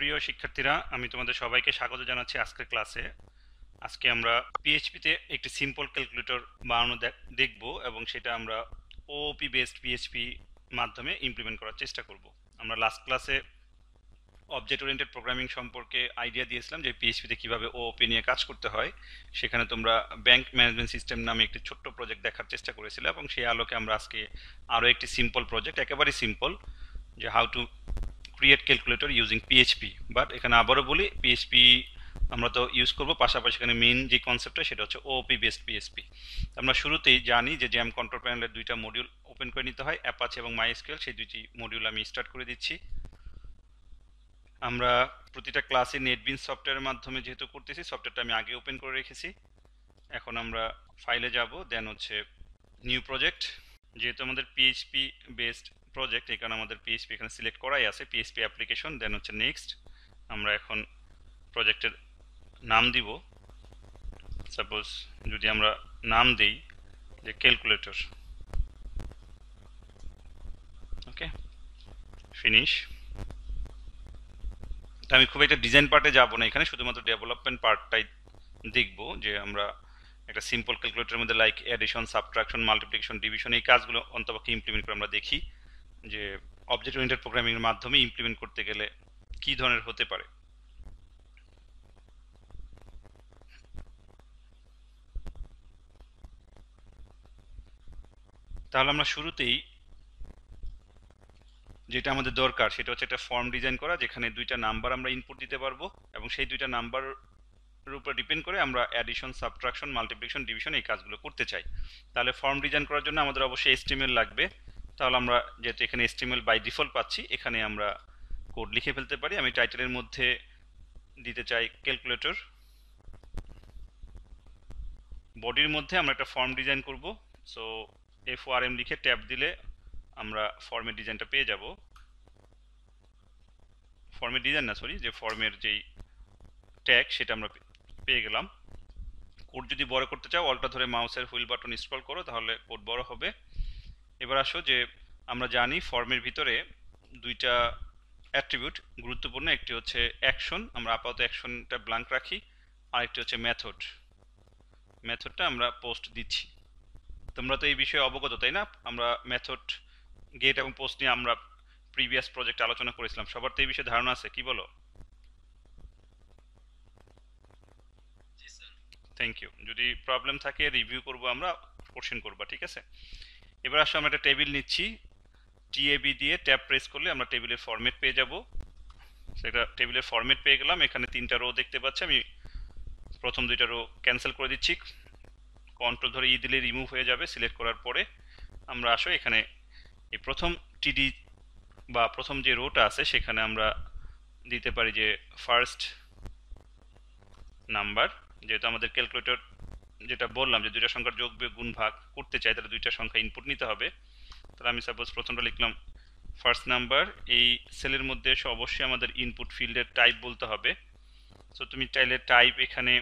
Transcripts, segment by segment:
প্রিয় শিক্ষার্থীরা, আমি তোমাদের সবাইকে স্বাগত জানাচ্ছি আজকের ক্লাসে। আজকে আমরা পিএইচপিতে একটি সিম্পল ক্যালকুলেটর বানানো দেখব এবং সেটা আমরা ওওপি বেসড পিএইচপি মাধ্যমে ইমপ্লিমেন্ট করার চেষ্টা করব। আমরা লাস্ট ক্লাসে অবজেক্ট ওরিয়েন্টেড প্রোগ্রামিং সম্পর্কে আইডিয়া দিয়েছিলাম যে পিএইচপিতে কীভাবে ওওপি নিয়ে কাজ করতে হয়। সেখানে তোমরা ব্যাংক ম্যানেজমেন্ট সিস্টেম নামে একটি ছোট্ট প্রজেক্ট দেখার চেষ্টা করেছিলে এবং সেই আলোকে আমরা আজকে আরও একটি সিম্পল প্রজেক্ট, একেবারেই সিম্পল, যে how to create calculator using PHP. But এখানে আবারও বলি, পিএইচপি আমরা তো ইউজ করবো, পাশাপাশি এখানে মেইন যে কনসেপ্টটা সেটা হচ্ছে ওওপি বেসড পিএইচপি। আমরা শুরুতেই জানি যে জ্যাম কন্ট্রোল প্যানেলের দুইটা মডিউল ওপেন করে নিতে হয়, অ্যাপাচি এবং মাইএসকিউএল। সেই দুইটি মডিউল আমি স্টার্ট করে দিচ্ছি। আমরা প্রতিটা ক্লাসে নেটবিনস সফটওয়্যারের মাধ্যমে যেহেতু করতেছি, সফটওয়্যারটা আমি আগে ওপেন করে রেখেছি। এখন আমরা ফাইলে যাব, দেন হচ্ছে নিউ প্রজেক্ট। যেহেতু আমাদের পিএইচপি বেসড প্রজেক্ট, এই কারণে আমাদের পিএইচপি এখানে সিলেক্ট করাই আছে, পিএইচপি অ্যাপ্লিকেশন, দেন হচ্ছে নেক্সট। আমরা এখন প্রজেক্টের নাম দিব। সাপোজ যদি আমরা নাম দিই যে ক্যালকুলেটর, ওকে, ফিনিশ। আমি খুব একটা ডিজাইন পার্টে যাব না, এখানে শুধুমাত্র ডেভেলপমেন্ট পার্টটাই দেখব, যে আমরা একটা সিম্পল ক্যালকুলেটরের মধ্যে like addition, subtraction, multiplication, division, এই কাজগুলো অন্তপক্ষে ইমপ্লিমেন্ট করে আমরা দেখি যে অবজেক্ট ওরিয়েন্টেড প্রোগ্রামিং এর মাধ্যমে ইমপ্লিমেন্ট করতে গেলে কি ধরনের হতে পারে। তাহলে আমরা শুরুতেই যেটা আমাদের দরকার সেটা হচ্ছে একটা ফর্ম ডিজাইন করা, যেখানে দুইটা নাম্বার আমরা ইনপুট দিতে পারবো এবং সেই দুইটা নাম্বার উপর ডিপেন্ড করে আমরা অ্যাডিশন, সাবট্রাকশন, মাল্টিপ্লিকেশন, ডিভিশন এই কাজগুলো করতে চাই। তাহলে ফর্ম ডিজাইন করার জন্য আমাদের অবশ্যই HTML লাগবে। তাহলে আমরা যেহেতু এখানে HTML বাই ডিফল্ট পাচ্ছি, এখানে আমরা কোড লিখে ফেলতে পারি। আমি টাইটেলের মধ্যে দিতে চাই ক্যালকুলেটর, বডির মধ্যে আমরা একটা ফর্ম ডিজাইন করব। সো FORM লিখে ট্যাব দিলে আমরা ফর্মের ডিজাইনটা পেয়ে যাব। ফর্মের ডিজাইন না, সরি, যে ফর্মের যেই ট্যাগ সেটা আমরা পেয়ে গেলাম। কোড যদি বড় করতে চাও, অল্টা ধরে মাউসের হুইল বাটন স্ক্রল করো, তাহলে কোড বড় হবে। এবার আসো যে আমরা জানি ফর্মের ভিতরে দুইটা অ্যাট্রিবিউট গুরুত্বপূর্ণ, একটি হচ্ছে অ্যাকশন, আমরা আপাতত অ্যাকশনটা ব্ল্যাঙ্ক রাখি, আর একটি হচ্ছে মেথড। মেথডটা আমরা পোস্ট দিচ্ছি। তোমরা তো এই বিষয়ে অবগত, তাই না? আমরা মেথড, গেট এবং পোস্ট নিয়ে আমরা প্রিভিয়াস প্রজেক্টে আলোচনা করেছিলাম। সবার তো এই বিষয়ে ধারণা আছে, কি বলো? Thank you. যদি প্রবলেম থাকে রিভিউ করব, আমরা কোশ্চেন করবা, ঠিক আছে? এবার আসলে আমরা একটা টেবিল নিচ্ছি, TAB দিয়ে ট্যাব প্রেস করলে আমরা টেবিলের ফরম্যাট পেয়ে যাব। সেটা টেবিলের ফরম্যাট পেয়ে গেলাম। এখানে তিনটা রো দেখতে পাচ্ছি, আমি প্রথম দুইটা রো ক্যান্সেল করে দিচ্ছি। কন্ট্রোল ধরে দিলে রিমুভ হয়ে যাবে। সিলেক্ট করার পরে আমরা আসো এখানে এই প্রথম টিডি বা প্রথম যে রোটা আছে সেখানে আমরা দিতে পারি যে ফার্স্ট নাম্বার। যেহেতু আমাদের ক্যালকুলেটর যেটা বললাম যে দুইটা সংখ্যার যোগ বিয়োগ গুণ ভাগ করতে চাই, তাহলে দুইটা সংখ্যা ইনপুট নিতে হবে। তাহলে আমি সাপোজ প্রথমটা লিখলাম ফার্স্ট নাম্বার। এই সেলের মধ্যে এসে অবশ্যই আমাদের ইনপুট ফিল্ডের টাইপ বলতে হবে। সো তুমি চাইলে টাইপ এখানে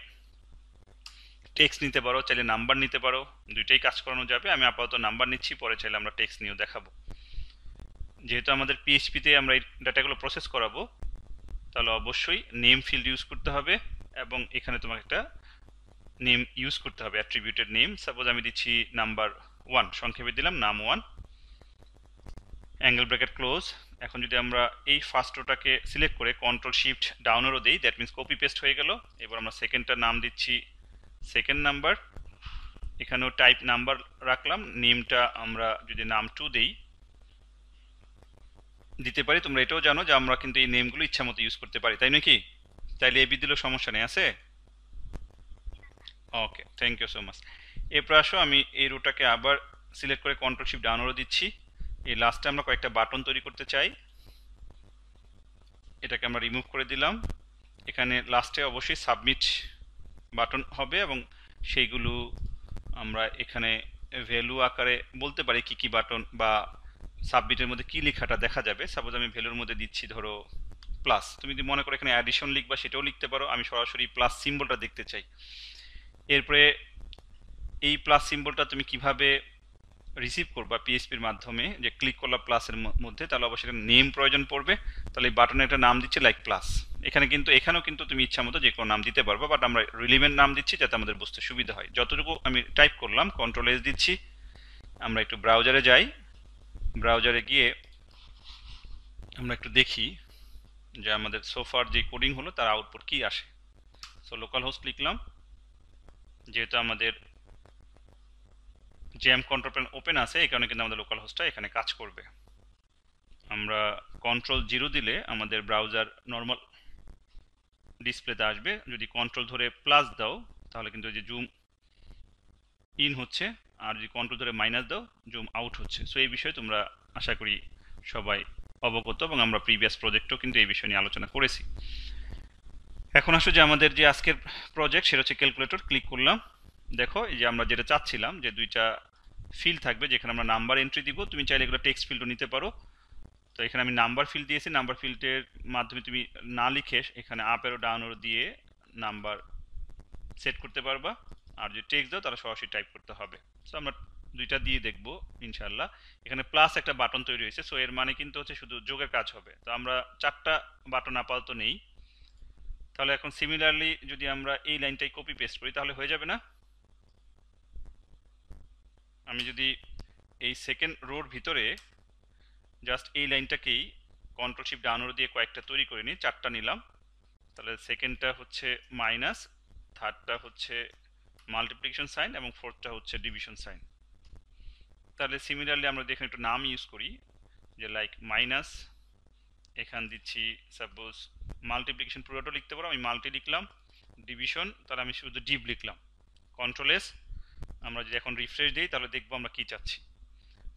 টেক্সট নিতে পারো, চাইলে নাম্বার নিতে পারো, দুইটাই কাজ করানো যাবে। আমি আপাতত নাম্বার নিচ্ছি, পরে চাইলে আমরা টেক্সট নিয়েও দেখাবো। যেহেতু আমাদের পিএইচপিতে আমরা এই ডাটাগুলো প্রসেস করাবো, তাহলে অবশ্যই নেম ফিল্ড ইউজ করতে হবে এবং এখানে তোমাকে একটা নেম ইউজ করতে হবে, অ্যাট্রিবিউটেড নেম। সাপোজ আমি দিচ্ছি নাম্বার 1, সংক্ষেপে দিলাম নাম 1, অ্যাঙ্গেল ব্র্যাকেট ক্লোজ। এখন যদি আমরা এই ফার্স্ট রোটাকে সিলেক্ট করে কন্ট্রোল শিফট ডাউনেরও দিই, দ্যাট মিনস কপি পেস্ট হয়ে গেল। এবার আমরা সেকেন্ডটার নাম দিচ্ছি সেকেন্ড নাম্বার, এখানেও টাইপ নাম্বার রাখলাম। নেমটা আমরা যদি নাম 2 দিই দিতে পারি। তোমরা এটাও জানো যে আমরা কিন্তু এই নেমগুলো ইচ্ছা মতো ইউজ করতে পারি, তাই নাকি? তাইলে এবি দিলেও সমস্যা নেই, আছে? ওকে, থ্যাংক ইউ সো মাচ। এরপর আসো আমি এই রোটাকে আবার সিলেক্ট করে কন্ট্রোল শিফট ডাউনও দিচ্ছি। এই লাস্টে আমরা কয়েকটা বাটন তৈরি করতে চাই, এটাকে আমরা রিমুভ করে দিলাম। এখানে লাস্টে অবশ্যই সাবমিট বাটন হবে এবং সেইগুলো আমরা এখানে ভ্যালু আকারে বলতে পারি কি কি বাটন বা সাবমিটের মধ্যে কি লেখাটা দেখা যাবে। সাপোজ আমি ভ্যালুর মধ্যে দিচ্ছি ধরো প্লাস। তুমি যদি মনে করো এখানে অ্যাডিশন লিখবা সেটাও লিখতে পারো, আমি সরাসরি প্লাস সিম্বলটা দেখতে চাই। এরপরে এই প্লাস সিম্বলটা তুমি কিভাবে রিসিভ করবা পিএসপির মাধ্যমে, যে ক্লিক করলাম প্লাসের মধ্যে, তাহলে অবশ্যই একটা নেম প্রয়োজন পড়বে। তাহলে এই বাটনে একটা নাম দিচ্ছে লাইক প্লাস। এখানেও কিন্তু তুমি ইচ্ছা মতো যে কোনো নাম দিতে পারবে, বাট আমরা রিলিভেন্ট নাম দিচ্ছি যাতে আমাদের বুঝতে সুবিধা হয়। যতটুকু আমি টাইপ করলাম, কন্ট্রোল এস দিচ্ছি। আমরা একটু ব্রাউজারে যাই, ব্রাউজারে গিয়ে আমরা একটু দেখি যে আমাদের সোফার যে কোডিং হলো তার আউটপুট কি আসে। সো লোকাল হোস্ট লিখলাম, যেহেতু আমাদের জেএম কন্ট্রোল প্যানেল ওপেন আছে এই কারণে কিন্তু আমাদের লোকাল হোস্টটা এখানে কাজ করবে। আমরা কন্ট্রোল 0 দিলে আমাদের ব্রাউজার নর্মাল ডিসপ্লেতে আসবে। যদি কন্ট্রোল ধরে প্লাস দাও তাহলে কিন্তু যে জুম ইন হচ্ছে, আর যদি কন্ট্রোল ধরে মাইনাস দাও জুম আউট হচ্ছে। সো এই বিষয়ে তোমরা আশা করি সবাই অবগত, এবং আমরা প্রিভিয়াস প্রজেক্টও কিন্তু এই বিষয় নিয়ে আলোচনা করেছি। এখন আসলে যে আমাদের যে আজকের প্রজেক্ট সেটা হচ্ছে ক্যালকুলেটর। ক্লিক করলাম, দেখো এই যে আমরা যেটা চাচ্ছিলাম যে দুইটা ফিল্ড থাকবে যেখানে আমরা নাম্বার এন্ট্রি দিব। তুমি চাইলে এগুলো টেক্সট ফিল্ডও নিতে পারো। তো এখানে আমি নাম্বার ফিল্ড দিয়েছি, নাম্বার ফিল্ডের মাধ্যমে তুমি না লিখে এখানে আপ এরো ডাউন এরো দিয়ে নাম্বার সেট করতে পারবা। আর যদি টেক্সট দাও তাহলে সরাসরি টাইপ করতে হবে। সো আমরা দুইটা দিয়ে দেখব ইনশাল্লাহ। এখানে প্লাস একটা বাটন তৈরি হয়েছে, সো এর মানে কিন্তু হচ্ছে শুধু যোগের কাজ হবে। তো আমরা 4টা বাটন আপাতত নেই। তাহলে এখন সিমিলারলি যদি আমরা এই লাইনটাই কপি পেস্ট করি তাহলে হয়ে যাবে না? আমি যদি এই সেকেন্ড রোর ভিতরে জাস্ট এই লাইনটাকেই কন্ট্রোল শিফট ডাউন এরো দিয়ে কয়েকটা তৈরি করে নিই, 4টা নিলাম। তাহলে সেকেন্ডটা হচ্ছে মাইনাস, থার্ডটা হচ্ছে মাল্টিপ্লিকেশন সাইন, এবং ফোর্থটা হচ্ছে ডিভিশন সাইন। তাহলে সিমিলারলি আমরা যদি এখানে একটু নাম ইউজ করি, যে লাইক মাইনাস, এখান দিচ্ছি সাপোজ মাল্টিপ্লিকেশন পুরোটা লিখতে পারো, আমি মাল্টি লিখলাম। ডিভিশন তাহলে আমি শুধু ডিভ লিখলাম। Control S. আমরা যদি এখন রিফ্রেশ দিই তাহলে দেখবো আমরা কি চাচ্ছি।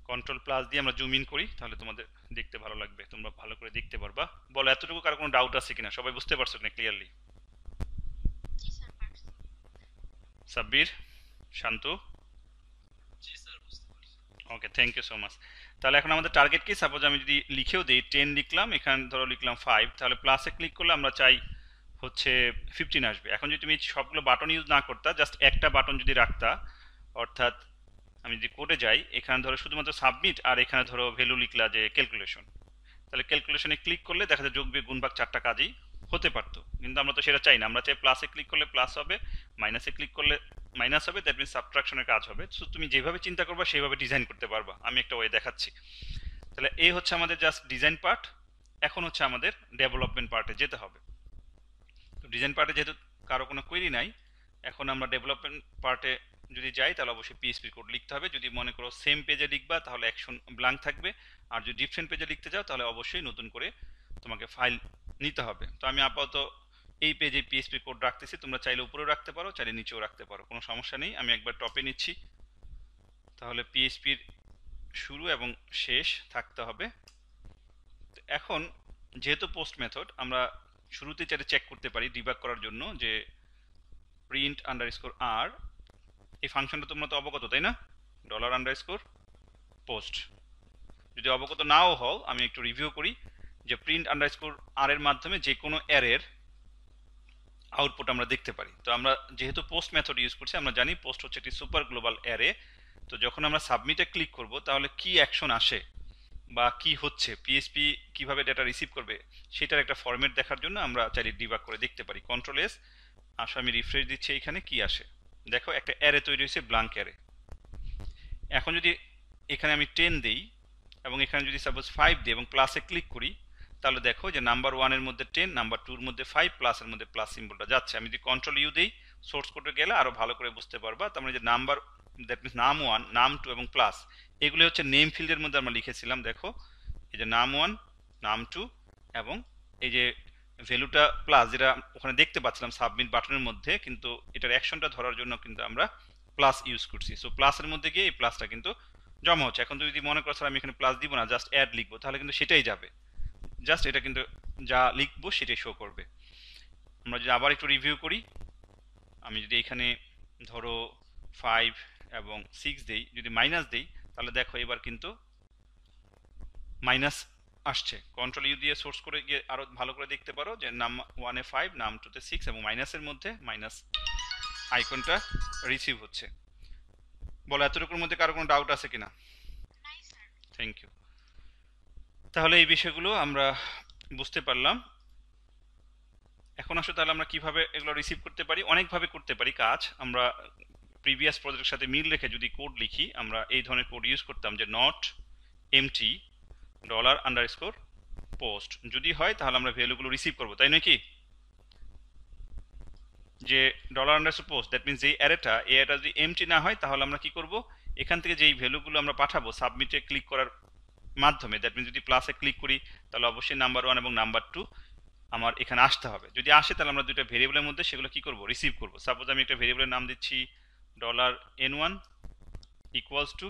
কন্ট্রোল প্লাস দিয়ে আমরা জুম ইন করি, তাহলে তোমাদের দেখতে ভালো লাগবে, তোমরা ভালো করে দেখতে পারবা। বলো এতটুকু কারো কোনো ডাউট আছে কিনা, সবাই বুঝতে পারছো কিনা clearly? Sabbir, Shanto, okay, thank you so much. তাহলে এখন আমাদের টার্গেট কি? সাপোজ আমি যদি লিখেও দিই 10 লিখলাম, এখানে ধরো লিখলাম 5, তাহলে প্লাসে ক্লিক করলে আমরা চাই হচ্ছে 15 আসবে। এখন যদি তুমি সবগুলো বাটন ইউজ না করতা, জাস্ট একটা বাটন যদি রাখতা, অর্থাৎ আমি যদি কোডে যাই, এখানে ধরো শুধুমাত্র সাবমিট, আর এখানে ধরো ভ্যালু লিখলা যে ক্যালকুলেশন, তাহলে ক্যালকুলেশনে ক্লিক করলে দেখা যায় যোগ বিয়োগ গুণ ভাগ 4টা কাজই হতে পারতো। কিন্তু আমরা তো সেটা চাই না, আমরা চাই প্লাসে ক্লিক করলে প্লাস হবে, মাইনাসে ক্লিক করলে মাইনাস হবে, দ্যাট মিনস সাবট্রাকশনের কাজ হবে। সো তুমি যেভাবে চিন্তা করবা সেইভাবে ডিজাইন করতে পারবা। আমি একটা ওয়ে দেখাচ্ছি। তাহলে এই হচ্ছে আমাদের জাস্ট ডিজাইন পার্ট। এখন হচ্ছে আমাদের ডেভেলপমেন্ট পার্টে যেতে হবে। তো ডিজাইন পার্টে যেহেতু কারো কোনো কোয়েরি নাই, এখন আমরা ডেভেলপমেন্ট পার্টে যদি যাই তাহলে অবশ্যই পিএইচপি কোড লিখতে হবে। যদি মনে করো সেম পেজে লিখবা তাহলে অ্যাকশন ব্ল্যাঙ্ক থাকবে, আর যদি ডিফারেন্ট পেজে লিখতে যাও তাহলে অবশ্যই নতুন করে তোমাকে ফাইল নিতে হবে। তো আমি আপাতত এই পেজে পিএইচপি কোড রাখতেছি, তোমরা চাইলে উপরেও রাখতে পারো, চাইলে নিচেও রাখতে পারো, কোনো সমস্যা নেই। আমি একবার টপে নিচ্ছি, তাহলে পিএইচপির শুরু এবং শেষ থাকতে হবে। এখন যেহেতু পোস্ট মেথড, আমরা শুরুতে চাইলে চেক করতে পারি ডিবাগ করার জন্য যে প্রিন্ট আন্ডারস্কোর আর, এই ফাংশনটা তোমরা তো অবগত তাই না? Dollar underscore post. যদি অবগত নাও হও আমি একটু রিভিউ করি যে প্রিন্ট আন্ডারস্কোর আর এর মাধ্যমে যে কোনো অ্যারের আউটপুট আমরা দেখতে পারি। তো আমরা যেহেতু পোস্ট মেথড ইউজ করছি, আমরা জানি পোস্ট হচ্ছে একটি সুপার গ্লোবাল অ্যারে। তো যখন আমরা সাবমিটে ক্লিক করব তাহলে কি অ্যাকশন আসে বা কি হচ্ছে, পিএইচপি কিভাবে ডেটা রিসিভ করবে সেটার একটা ফরম্যাট দেখার জন্য আমরা চাইলে ডিবাগ করে দেখতে পারি। কন্ট্রোল এস, আসলে আমি রিফ্রেশ দিচ্ছি, এখানে কি আসে দেখো, একটা অ্যারে তৈরি হয়েছে, ব্ল্যাঙ্ক অ্যারে। এখন যদি এখানে আমি 10 দিই এবং এখানে যদি সাপোজ 5 দিই এবং প্লাসে ক্লিক করি, তাহলে দেখো যে নাম্বার 1 এর মধ্যে 10, নাম্বার 2 এর মধ্যে 5, প্লাসের মধ্যে প্লাস সিম্বলটা যাচ্ছে। আমি যদি কন্ট্রোল ইউ দিই সোর্স কোডে গেলে আরো ভালো করে বুঝতে পারবা। তার মানে যে নাম্বার, দ্যাট মিনস নাম 1, নাম 2 এবং প্লাস, এগুলো হচ্ছে নেম ফিল্ডের মধ্যে আমরা লিখেছিলাম। দেখো এই যে নাম 1, নাম 2 এবং এই যে ভ্যালুটা প্লাস, যেটা ওখানে দেখতে পাচ্ছিলাম সাবমিট বাটনের মধ্যে, কিন্তু এটার অ্যাকশনটা ধরার জন্য কিন্তু আমরা প্লাস ইউজ করছি। সো প্লাসের মধ্যে গিয়ে এই প্লাসটা কিন্তু জমা হচ্ছে। এখন যদি মনে করো স্যার আমি এখানে প্লাস দিব না, জাস্ট অ্যাড লিখবো, তাহলে কিন্তু সেটাই যাবে, জাস্ট এটা কিন্তু যা লিখবো সেটাই শো করবে। আমরা যদি আবার একটু রিভিউ করি, আমি যদি এখানে ধরো 5 এবং 6 দেই, যদি মাইনাস দেই তাহলে দেখো এবার কিন্তু মাইনাস আসছে। কন্ট্রোল ইউ দিয়ে সোর্স করে গিয়ে আরো ভালো করে দেখতে পারো যে নাম 1 এ 5, নাম 2 তে 6 এবং মাইনাসের মধ্যে মাইনাস আইকনটা রিসিভ হচ্ছে। বলো, এতটুকুর মধ্যে কারো কোনো ডাউট আছে কিনা? Thank you. তাহলে এই বিষয়গুলো আমরা বুঝতে পারলাম। এখন আসলে তাহলে আমরা কিভাবে এগুলো রিসিভ করতে পারি? অনেকভাবে করতে পারি কাজ। আমরা প্রিভিয়াস প্রজেক্টের সাথে মিল রেখে যদি কোড লিখি, আমরা এই ধরনের কোড ইউজ করতাম যে নট এমটি $_ পোস্ট যদি হয় তাহলে আমরা ভ্যালুগুলো রিসিভ করবো, তাই নয় কি? যে $_ দ্যাট মিনস যেই অ্যারেটা, এই অ্যারেটা যদি এমটি না হয় তাহলে আমরা কি করব, এখান থেকে যেই ভ্যালুগুলো আমরা পাঠাবো সাবমিটে ক্লিক করার মাধ্যমে, দ্যাট মিনস যদি প্লাসে ক্লিক করি তাহলে অবশ্যই নাম্বার 1 এবং নাম্বার 2 আমার এখানে আসতে হবে। যদি আসে তাহলে আমরা দুইটা ভেরিয়েবলের মধ্যে সেগুলো কি করব, রিসিভ করব। সাপোজ আমি একটা ভেরিয়েবলের নাম দিচ্ছি $n1 ইকুয়ালস টু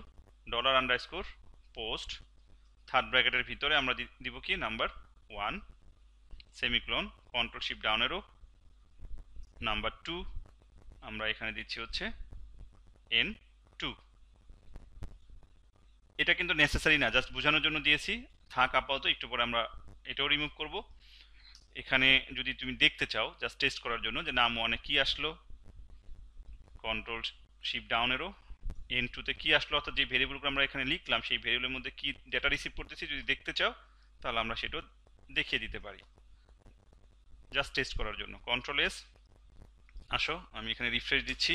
$_ থার্ড ব্র্যাকেটের ভিতরে আমরা দিব কি number 1 semicolon, control shift down arrow, number 2 আমরা এখানে দিচ্ছি হচ্ছে n2। এটা কিন্তু নেসেসারি না, জাস্ট বোঝানোর জন্য দিয়েছি, থাক আপাতত। একটু পরে আমরা এটাও রিমুভ করব। এখানে যদি তুমি দেখতে চাও জাস্ট টেস্ট করার জন্য যে নাম 1 এ কি আসলো, control shift down arrow, n2 তে কি আসলো, অর্থাৎ যে ভেরিয়েবলগুলো আমরা এখানে লিখলাম সেই ভেরিয়েবলের মধ্যে কি ডেটা রিসিভ করতেছি যদি দেখতে চাও তাহলে আমরা সেটাও দেখিয়ে দিতে পারি, জাস্ট টেস্ট করার জন্য। কন্ট্রোল এস, আসো আমি এখানে রিফ্রেশ দিচ্ছি।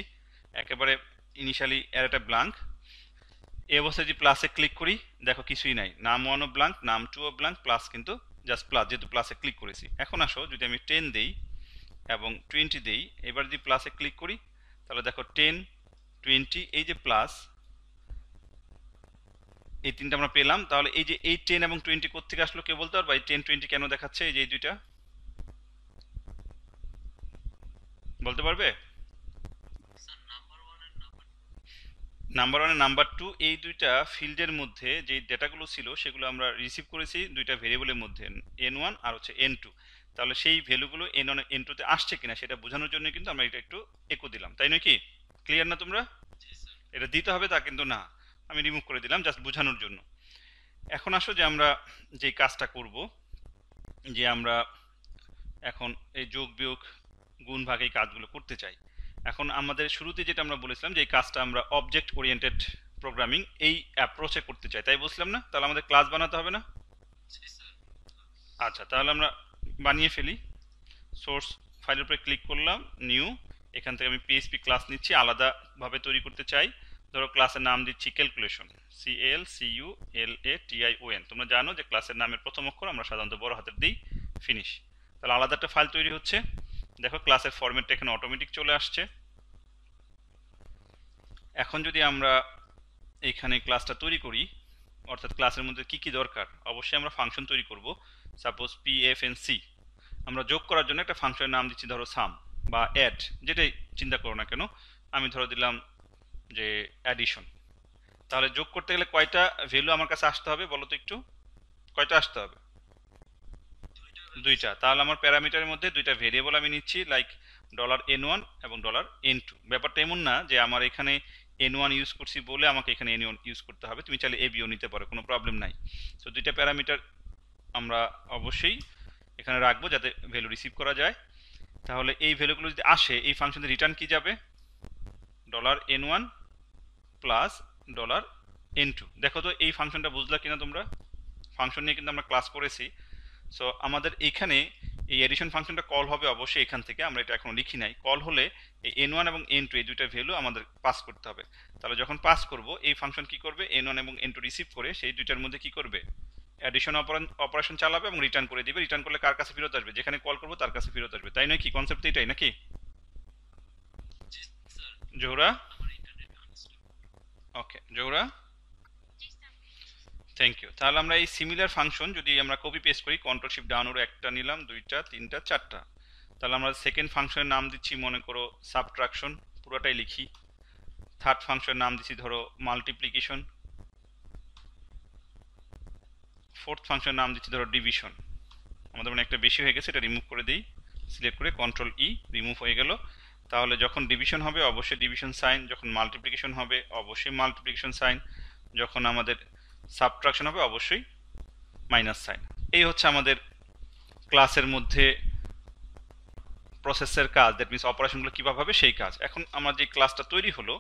একেবারে ইনিশিয়ালি অ্যারেটা ব্ল্যাঙ্ক, এই অবস্থায় যদি প্লাসে ক্লিক করি দেখো কিছুই নাই, নাম 1 ও ব্ল্যাঙ্ক, নাম 2 ও ব্ল্যাঙ্ক, প্লাস কিন্তু জাস্ট প্লাস, যেহেতু প্লাসে ক্লিক করেছি। এখন আসো যদি আমি 10 দেই এবং 20 দেই, এবার যদি প্লাসে ক্লিক করি তাহলে দেখো 10, 20, এই যে প্লাস, এই তিনটা আমরা পেলাম। তাহলে এই যে এই 10 এবং 20 কোত্থেকে আসলো কেউ বলতে পারবা? এই 10, 20 কেন দেখাচ্ছে? এই যে এই দুইটা বলতে পারবে? নাম্বার 1 আর নাম্বার 2 এই দুইটা ফিল্ডের মধ্যে যে ডেটাগুলো ছিল সেগুলো আমরা রিসিভ করেছি দুইটা ভেরিয়েবলের মধ্যে, n1 আর হচ্ছে n2। তাহলে সেই ভ্যালুগুলো n1 n2 তে আসছে কিনা সেটা বোঝানোর জন্য কিন্তু আমরা এটা একটু একো দিলাম, তাই নয় কি? ক্লিয়ার না তোমরা? এটা দিতে হবে তা কিন্তু না, আমি রিমুভ করে দিলাম জাস্ট বোঝানোর জন্য। এখন আসো যে আমরা যে কাজটা করব, যে আমরা এখন এই যোগ বিয়োগ গুণ ভাগ এই কাজগুলো করতে চাই। এখন আমাদের শুরুতে যেটা আমরা বলেছিলাম যে এই কাজটা আমরা অবজেক্ট ওরিয়েন্টেড প্রোগ্রামিং এই অ্যাপ্রোচে করতে চাই, তাই বলছিলাম না? তাহলে আমাদের ক্লাস বানাতে হবে না? আচ্ছা, তাহলে আমরা বানিয়ে ফেলি। সোর্স ফাইলের উপরে ক্লিক করলাম, নিউ, এখান থেকে আমি পিএইচপি ক্লাস নিচ্ছি, আলাদাভাবে তৈরি করতে চাই। ধরো ক্লাসের নাম দিচ্ছি ক্যালকুলেশন, CALCULATION। তোমরা জানো যে ক্লাসের নামের প্রথম অক্ষর আমরা সাধারণত বড় হাতের দিই, ফিনিশ। তাহলে আলাদা একটা ফাইল তৈরি হচ্ছে। দেখো ক্লাসের ফরম্যাটটা এখানে অটোমেটিক চলে আসছে। এখন যদি আমরা এখানে ক্লাসটা তৈরি করি, অর্থাৎ ক্লাসের মধ্যে কি কি দরকার, অবশ্যই আমরা ফাংশন তৈরি করব। সাপোজ PFNC, আমরা যোগ করার জন্য একটা ফাংশনের নাম দিচ্ছি ধরো সাম বা অ্যাড, যেটাই চিন্তা করো না কেন। আমি ধরো দিলাম যে অ্যাডিশন। তাহলে যোগ করতে গেলে কয়টা ভ্যালু আমার কাছে আসতে হবে বলো তো একটু, কয়টা আসতে হবে? দুইটা। তাহলে আমার প্যারামিটারের মধ্যে দুইটা ভেরিয়েবল আমি নিচ্ছি, লাইক $n1 এবং $n2। ব্যাপারটা এমন না যে আমার এখানে n1 ইউজ করছি বলে আমাকে এখানে n1 ইউজ করতে হবে, তুমি চাইলে ab ও নিতে পারো, কোনো প্রবলেম নাই। তো দুইটা প্যারামিটার আমরা অবশ্যই এখানে রাখবো যাতে ভ্যালু রিসিভ করা যায়। তাহলে এই ভ্যালুগুলো যদি আসে এই ফাংশনে রিটার্ন কি যাবে? $n1 plus $n2। দেখো তো এই ফাংশনটা বুঝলা কিনা তোমরা? ফাংশন নিয়ে কিন্তু আমরা ক্লাস করেছি। সো আমাদের এখানে এই এডিশন ফাংশনটা কল হবে অবশ্যই এখান থেকে, আমরা এটা এখনো লিখি নাই। কল হলে এই n1 এবং n2 এই দুইটা ভ্যালু আমাদের পাস করতে হবে। তাহলে যখন পাস করব এই ফাংশন কি করবে, n1 এবং n2 রিসিভ করে সেই দুইটার মধ্যে কি করবে, অ্যাডিশন অপারেশন চালাবে এবং রিটার্ন করে দিবে। রিটার্ন করলে কার কাছে ফেরত আসবে? যেখানে কল করব তার কাছে ফেরত আসবে, তাই নয় কি? কনসেপ্ট এটাই নাকি জোহরা? ওকে জোহরা, থ্যাংক ইউ। তাহলে আমরা এই সিমিলার ফাংশন যদি আমরা কপি পেস্ট করি, কন্ট্রোল শিফট ডাউন করে একটা নিলাম, দুইটা, তিনটা, চারটা। তাহলে আমরা সেকেন্ড ফাংশনের নাম দিচ্ছি মনে করো সাবট্রাকশন, পুরোটাই লিখি। থার্ড ফাংশনের নাম দিচ্ছি ধরো মাল্টিপ্লিকেশন। ফোর্থ ফাংশনের নাম দিচ্ছি ধরো ডিভিশন। আমাদের মানে একটা বেশি হয়ে গেছে, এটা রিমুভ করে দিই, সিলেক্ট করে কন্ট্রোল ই, রিমুভ হয়ে গেল। তাহলে যখন ডিভিশন হবে অবশ্যই ডিভিশন সাইন, যখন মাল্টিপ্লিকেশন হবে অবশ্যই মাল্টিপ্লিকেশন সাইন, যখন আমাদের সাবট্রাকশন হবে অবশ্যই মাইনাস সাইন। এই হচ্ছে আমাদের ক্লাসের মধ্যে প্রসেসের কাজ, দ্যাট মিনস অপারেশনগুলো কীভাবে হবে সেই কাজ। এখন আমার যে ক্লাসটা তৈরি হলো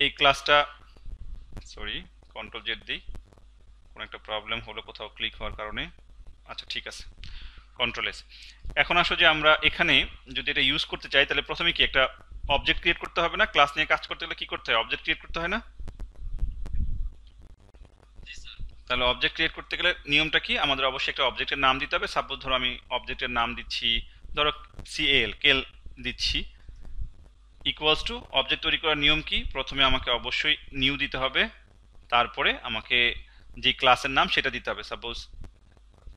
এই ক্লাসটা, সরি, কন্ট্রোল জেড দিই, কোনো একটা প্রবলেম হলো কোথাও ক্লিক হওয়ার কারণে। আচ্ছা ঠিক আছে, কন্ট্রোল এস। এখন আসো যে আমরা এখানে যদি এটা ইউজ করতে চাই তাহলে প্রথমে কি একটা অবজেক্ট ক্রিয়েট করতে হবে না? ক্লাস নিয়ে কাজ করতে গেলে কি করতে হয়? অবজেক্ট ক্রিয়েট করতে হয় না? তাহলে অবজেক্ট ক্রিয়েট করতে গেলে নিয়মটা কি? আমাদের অবশ্যই একটা অবজেক্টের নাম দিতে হবে। সাপোজ ধরো আমি অবজেক্টের নাম দিচ্ছি, ধরো সিএল, কেল দিচ্ছি, ইকুয়ালস টু অবজেক্ট তৈরি করার নিয়ম কি? প্রথমে আমাকে অবশ্যই নিউ দিতে হবে, তারপরে আমাকে যে ক্লাসের নাম সেটা দিতে হবে। সাপোজ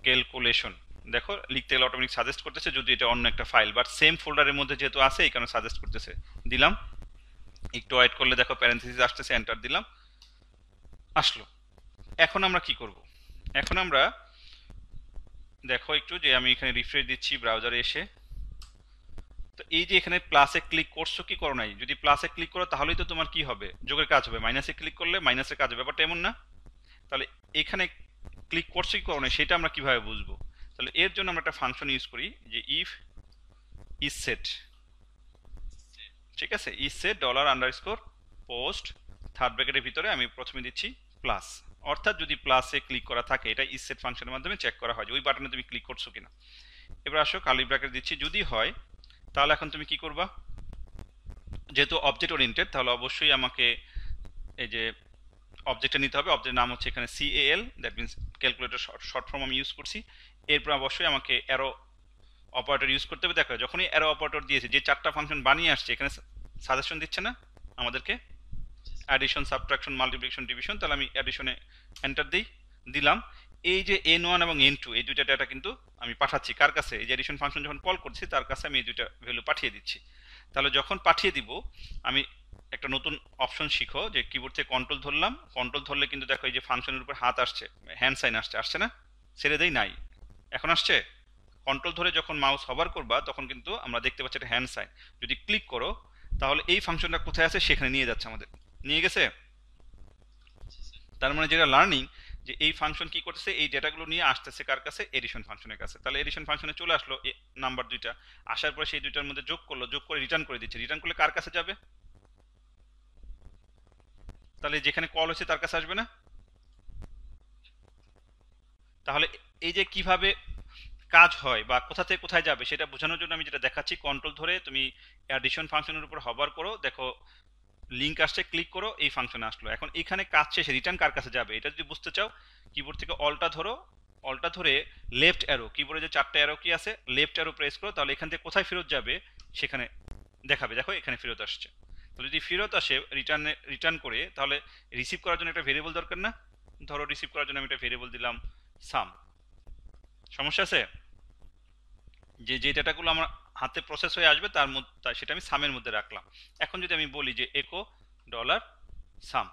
ক্যালকুলেশন, দেখো লিখতে গেলে অটোমেটিক সাজেস্ট করতেছে, যদি এটা অন্য একটা ফাইল বাট সেম ফোল্ডারের মধ্যে যেহেতু আছে এই কারণে সাজেস্ট করতেছে। দিলাম, একটু ওয়েট করলে দেখো প্যারেন্থেসিস আসতেছে, এন্টার দিলাম, আসলো। এখন আমরা কি করব? এখন আমরা দেখো একটু যে আমি এখানে রিফ্রেশ দিচ্ছি ব্রাউজারে এসে, তো এই যে এখানে প্লাসে ক্লিক করছো কি করো নাই? যদি প্লাসে ক্লিক করো তাহলেই তো তোমার কি হবে, যোগের কাজ হবে। মাইনাসে ক্লিক করলে মাইনাসের কাজ হবে, ব্যাপারটা এমন না? তাহলে এখানে ক্লিক করছো কি করো নাই সেটা আমরা কিভাবে বুঝবো? তাহলে এর জন্য আমরা একটা ফাংশন ইউজ করি, যে ইফ ইজ সেট, ঠিক আছে, is set dollar underscore post, third ব্র্যাকেটের ভিতরে আমি প্রথমে দিচ্ছি প্লাস। অর্থাৎ যদি প্লাসে ক্লিক করা থাকে, এটা ইজ সেট ফাংশনের মাধ্যমে চেক করা হয় যে ওই বাটনে তুমি ক্লিক করছো কিনা। এবার আসো কার্লি ব্র্যাকেট দিচ্ছি, যদি হয় তাহলে এখন তুমি কি করবা? যেহেতু অবজেক্ট ওরিয়েন্টেড তাহলে অবশ্যই আমাকে এই যে অবজেক্টটা নিতে হবে। অবজেক্টের নাম হচ্ছে এখানে CAL, that means calculator short form আমি ইউজ করছি। এরপর অবশ্যই আমাকে অ্যারো অপারেটর ইউজ করতে হবে। দেখো যখনই অ্যারো অপারেটর দিয়েছে, যে চারটা ফাংশন বানিয়ে আসছে এখানে সাজেশন দিচ্ছে না আমাদেরকে, অ্যাডিশন, সাবট্রাকশন, মাল্টিপ্লিকেশন, ডিভিশন, তাহলে আমি অ্যাডিশনে এন্টার দিই, দিলাম। এই যে N1 এবং N2 এই দুইটা ডাটা কিন্তু আমি পাঠাচ্ছি কার কাছে? এই যে এডিশন ফাংশন যখন কল করছি তার কাছে আমি এই দুইটা ভ্যালু পাঠিয়ে দিচ্ছি। তাহলে যখন পাঠিয়ে দিব, আমি একটা নতুন অপশন শিখো যে কিবোর্ড থেকে কন্ট্রোল ধরলাম, কন্ট্রোল ধরলে কিন্তু দেখো এই যে ফাংশনের উপর হাত আসছে, হ্যান্ড সাইন আসছে, আসছে না? ছেড়ে দেই নাই, এখন আসছে। কন্ট্রোল ধরে যখন মাউস হভার করবা তখন কিন্তু আমরা দেখতে পাচ্ছি একটা হ্যান্ড সাইন। যদি ক্লিক করো তাহলে এই ফাংশনটা কোথায় আছে সেখানে নিয়ে যাচ্ছে, আমাদের নিয়ে গেছে। তার মানে যেটা লার্নিং, যে এই ফাংশন কি করতেছে, এই ডেটাগুলো নিয়ে আসতেছে কার কাছে? এডিশন ফাংশনের কাছে। তাহলে এডিশন ফাংশনে চলে আসলো নাম্বার দুইটা, আসার পরে সেই দুইটার মধ্যে যোগ করলো, যোগ করে রিটার্ন করে দিচ্ছে। রিটার্ন করলে কার কাছে যাবে? তাহলে যেখানে কল হচ্ছে তার কাছে আসবে না? তাহলে এই যে কিভাবে কাজ হয় বা কোথা থেকে কোথায় যাবে সেটা বোঝানোর জন্য আমি যেটা দেখাচ্ছি, কন্ট্রোল ধরে তুমি অ্যাডিশন ফাংশনের উপর হভার করো, দেখো লিঙ্ক আসছে, ক্লিক করো, এই ফাংশনে আসলো। এখন এখানে কাজ শেষে রিটার্ন কার কাছে যাবে এটা যদি বুঝতে চাও, কিবোর্ড থেকে অলটা ধরো, অলটা ধরে লেফট অ্যারো, কিবোর্ডে যে চারটা অ্যারো কি আছে, লেফট অ্যারো প্রেস করো, তাহলে এখান থেকে কোথায় ফেরত যাবে সেখানে দেখাবে। দেখো এখানে ফেরত আসছে। তো যদি ফেরত আসে রিটার্ন করে, তাহলে রিসিভ করার জন্য একটা ভেরিয়েবল দরকার না? ধরো রিসিভ করার জন্য আমি একটা ভেরিয়েবল দিলাম সাম। সমস্যা আছে? যে যে ডেটাগুলো আমার হাতে প্রসেস হয়ে আসবে তার মধ্যে সেটা আমি সামের মধ্যে রাখলাম। এখন যদি আমি বলি যে একো ডলার সাম,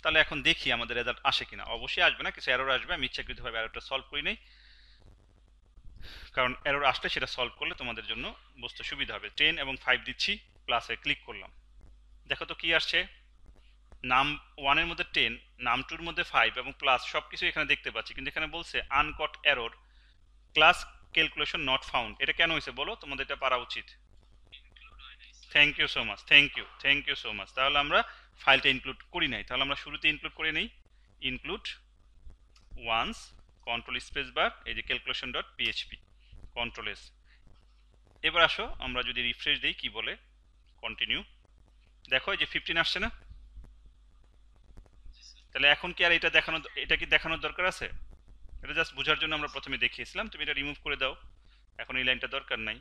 তাহলে এখন দেখি আমাদের রেজাল্ট আসে কিনা। অবশ্যই আসবে না, কিছু এরর আসবে, আমি ইচ্ছাকৃতভাবে এররটা সলভ করি নাই, কারণ এরর আসলে সেটা সলভ করলে তোমাদের জন্য বুঝতে সুবিধা হবে। 10 এবং 5 দিচ্ছি, প্লাসে ক্লিক করলাম, দেখো তো কি আসছে। নাম 1 এর মধ্যে 10, নাম 2 এর মধ্যে 5 এবং প্লাস সবকিছু এখানে দেখতে পাচ্ছি, কিন্তু এখানে বলছে uncaught error, class calculation not found. এটা কেন হয়েছে বলো? তোমাদের এটা পারা উচিত। Thank you so much, thank you so much. তাহলে আমরা ফাইলটা ইনক্লুড করি নাই, তাহলে আমরা শুরুতে ইনক্লুড করে নেই। Include once, control space bar, এই যে calculation dot PHP, control S. এবার আসো আমরা যদি রিফ্রেশ দিই, কি বলে, কন্টিনিউ, দেখো এই যে 15 আসছে না? তাহলে এখন কি আর এটা দেখানো, এটা কি দেখানোর দরকার আছে? এটা জাস্ট বোঝার জন্য আমরা প্রথমে দেখিয়েছিলাম। তুমি এটা রিমুভ করে দাও, এখন এই লাইনটা দরকার নাই,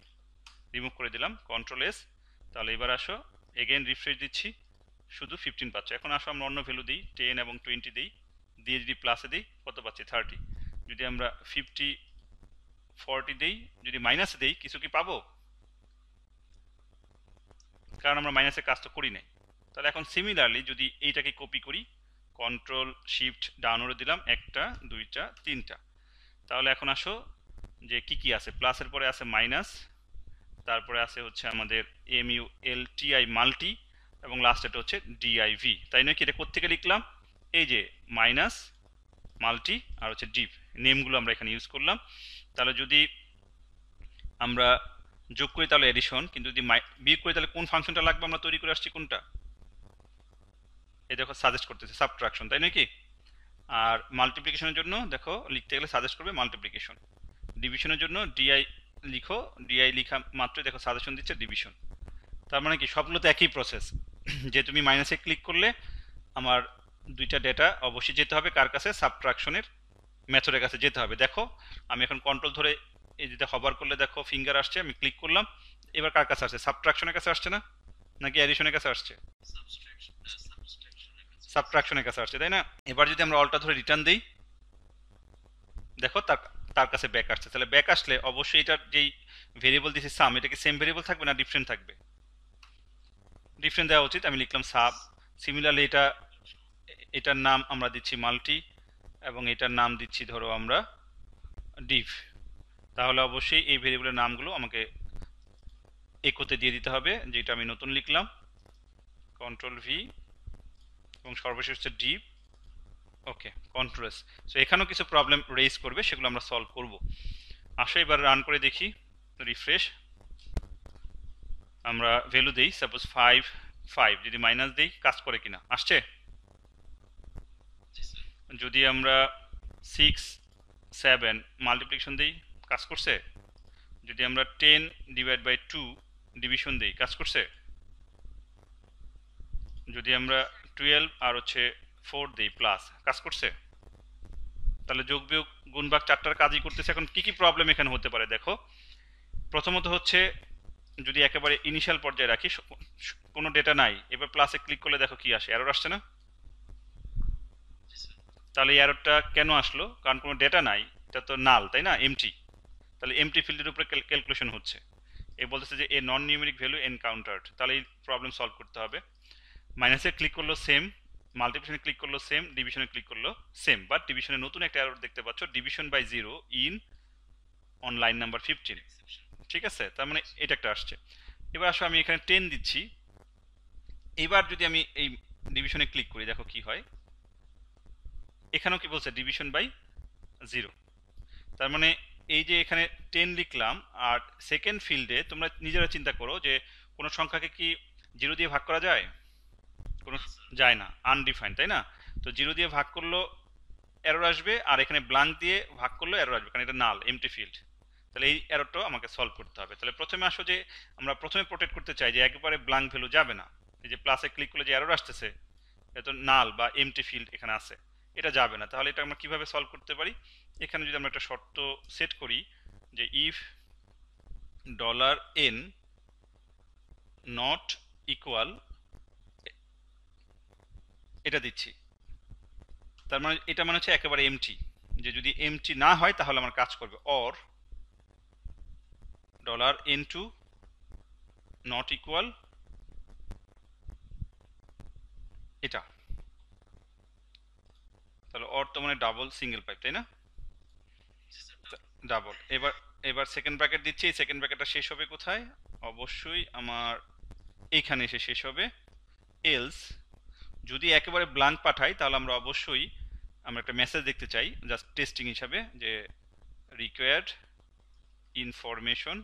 রিমুভ করে দিলাম, কন্ট্রোল এস। তাহলে এবার আসো, এগেন রিফ্রেশ দিচ্ছি, শুধু 15 পাচ্ছ। এখন আসো আমরা অন্য ভ্যালু দিই, 10 এবং 20 দিই, দিয়ে যদি প্লাসে দিই কত পাচ্ছি? 30। যদি আমরা 50 40 দিই, যদি মাইনাসে দিই কিছু কি পাবো? কারণ আমরা মাইনাসের কাজ তো করি নাই। তাহলে এখন সিমিলারলি যদি এইটাকে কপি করি, কন্ট্রোল শিফট ডাউনলোড দিলাম, একটা দুইটা তিনটা। তাহলে এখন আসো যে কি কি আছে, প্লাসের পরে আছে মাইনাস, তারপরে আছে হচ্ছে আমাদের MULTI মাল্টি, এবং লাস্ট এটা হচ্ছে DIV। তাই নয় কি? এটা কোত্থেকে লিখলাম? এই যে মাইনাস, মাল্টি আর হচ্ছে ডিভ, নেমগুলো আমরা এখানে ইউজ করলাম। তাহলে যদি আমরা যোগ করি তাহলে এডিশন, কিন্তু যদি বিয়োগ করি তাহলে কোন ফাংশনটা লাগবে? আমরা তৈরি করে আসছি কোনটা? এই দেখো সাজেস্ট করতেছে সাবট্রাকশন, তাই নাকি? আর মাল্টিপ্লিকেশনের জন্য দেখো লিখতে গেলে সাজেস্ট করবে মাল্টিপ্লিকেশন। ডিভিশনের জন্য ডিআই লিখো, ডিআই লিখা মাত্রই দেখো সাজেশন দিচ্ছে ডিভিশন। তার মানে কি সবগুলোতে একই প্রসেস। যে তুমি মাইনাসে ক্লিক করলে আমার দুইটা ডেটা অবশ্যই যেতে হবে কার কাছে? সাবট্রাকশনের মেথডের কাছে যেতে হবে। দেখো আমি এখন কন্ট্রোল ধরে এই যেটা হবার করলে দেখো ফিঙ্গার আসছে, আমি ক্লিক করলাম, এবার কার কাছে আসছে? সাবট্রাকশনের কাছে আসছে না, নাকি অ্যাডিশনের কাছে আসছে? সাবট্রাকশনের কাছে আসছে, তাই না? এবার যদি আমরা অলটা ধরে রিটার্ন দিই, দেখো তার তার কাছে ব্যাক আসছে। তাহলে ব্যাক আসলে অবশ্যই এটার যেই ভেরিয়েবল দিয়েছে সাম, এটা কি সেম ভেরিয়েবল থাকবে না ডিফারেন্ট থাকবে? ডিফারেন্ট দেওয়া উচিত। আমি লিখলাম সাব। সিমিলারলি এটার নাম আমরা দিচ্ছি মাল্টি, এবং এটার নাম দিচ্ছি ধরো আমরা ডিভ। তাহলে অবশ্যই এই ভেরিয়েবলের নামগুলো আমাকে একোতে দিয়ে দিতে হবে, যেটা আমি নতুন লিখলাম, কন্ট্রোল ভি, এবং সর্বশেষ হচ্ছে ডিভ। ওকে, কন্ট্রোল এস। সো এখানেও কিছু প্রবলেম রেজ করবে, সেগুলো আমরা সলভ করব। আসো এবার রান করে দেখি, রিফ্রেশ। আমরা ভ্যালু দেই, সাপোজ 5 5, যদি মাইনাস দেই কাজ করে কিনা, আসছে? যদি আমরা 6 7 মাল্টিপ্লিকেশন দিই, কাজ করছে? যদি আমরা 10 ডিভাইড বাই 2 ডিভিশন দিই, কাজ করছে? যদি আমরা 12 আর হচ্ছে 4 দিই প্লাস, কাজ করছে? তাহলে যোগ বিয়োগ গুণ ভাগ চারটার কাজই করতেছে। এখন কি কি প্রবলেম এখানে হতে পারে দেখো। প্রথমত হচ্ছে যদি একেবারে ইনিশিয়াল পর্যায়ে রাখি, কোনো ডেটা নাই, এবার প্লাসে ক্লিক করলে দেখো কি আসে, এরর আসছে না? তাহলে এই এররটা কেন আসলো? কারণ কোনো ডেটা নাই, এটা তো নাল, তাই না, এমটি। তাহলে এমটি ফিল্ডের উপরে ক্যালকুলেশন হচ্ছে। এ বলতেছে যে a non numeric value encountered, তাহলে এই প্রবলেম সলভ করতে হবে। মাইনাসে ক্লিক করলো সেম, মাল্টিপ্লিকেশনে ক্লিক করলো সেম, ডিভিশনে ক্লিক করলো সেম, বাট ডিভিশনে নতুন একটা এরর দেখতে পাচ্ছ, division by 0 in on line number 15। ঠিক আছে, তার মানে এটা একটা আসছে। এবার আসো আমি এখানে 10 দিচ্ছি। এবার যদি আমি এই ডিভিশনে ক্লিক করি, দেখো কি হয়, এখানেও কি বলছে? Division by 0। তার মানে এই যে এখানে 10 লিখলাম, আর সেকেন্ড ফিল্ডে তোমরা নিজেরা চিন্তা করো যে কোনো সংখ্যাকে কি 0 দিয়ে ভাগ করা যায়? কোনো যায় না, আনডিফাইন্ড, তাই না? তো 0 দিয়ে ভাগ করলো এরর আসবে, আর এখানে ব্ল্যাঙ্ক দিয়ে ভাগ করলো এরর আসবে, কারণ এটা নাল, এমটি ফিল্ড। তাহলে এই এররটাও আমাকে সলভ করতে হবে। তাহলে প্রথমে আসো যে আমরা প্রথমে প্রোটেক্ট করতে চাই যে একবারে ব্ল্যাঙ্ক ভ্যালু যাবে না। এই যে প্লাসে ক্লিক করলে যে এরর আসতেছে, এটা তো নাল বা এমটি ফিল্ড এখানে আছে, এটা যাবে না। তাহলে এটা আমরা কিভাবে সলভ করতে পারি? এখানে যদি আমরা একটা শর্ত সেট করি যে ইফ $n নট ইকুয়াল, এটা দিচ্ছি, তার মানে এটা মানে হচ্ছে একেবারে এমটি, যে যদি এমটি না হয় তাহলে আমার কাজ করবে। অর $n2 নট ইকুয়াল এটা, তাহলে অর তো মানে ডাবল সিঙ্গেল পাইপ, তাই না? ডাবল। এবার এবার সেকেন্ড ব্র্যাকেট দিচ্ছি, এই সেকেন্ড ব্র্যাকেটটা শেষ হবে কোথায়? অবশ্যই আমার এইখানে এসে শেষ হবে। এলস যদি একেবারে ব্ল্যাঙ্ক পাঠাই, তাহলে আমরা অবশ্যই আমরা একটা মেসেজ দেখতে চাই জাস্ট টেস্টিং হিসাবে, যে রিকোয়ার্ড ইনফরমেশন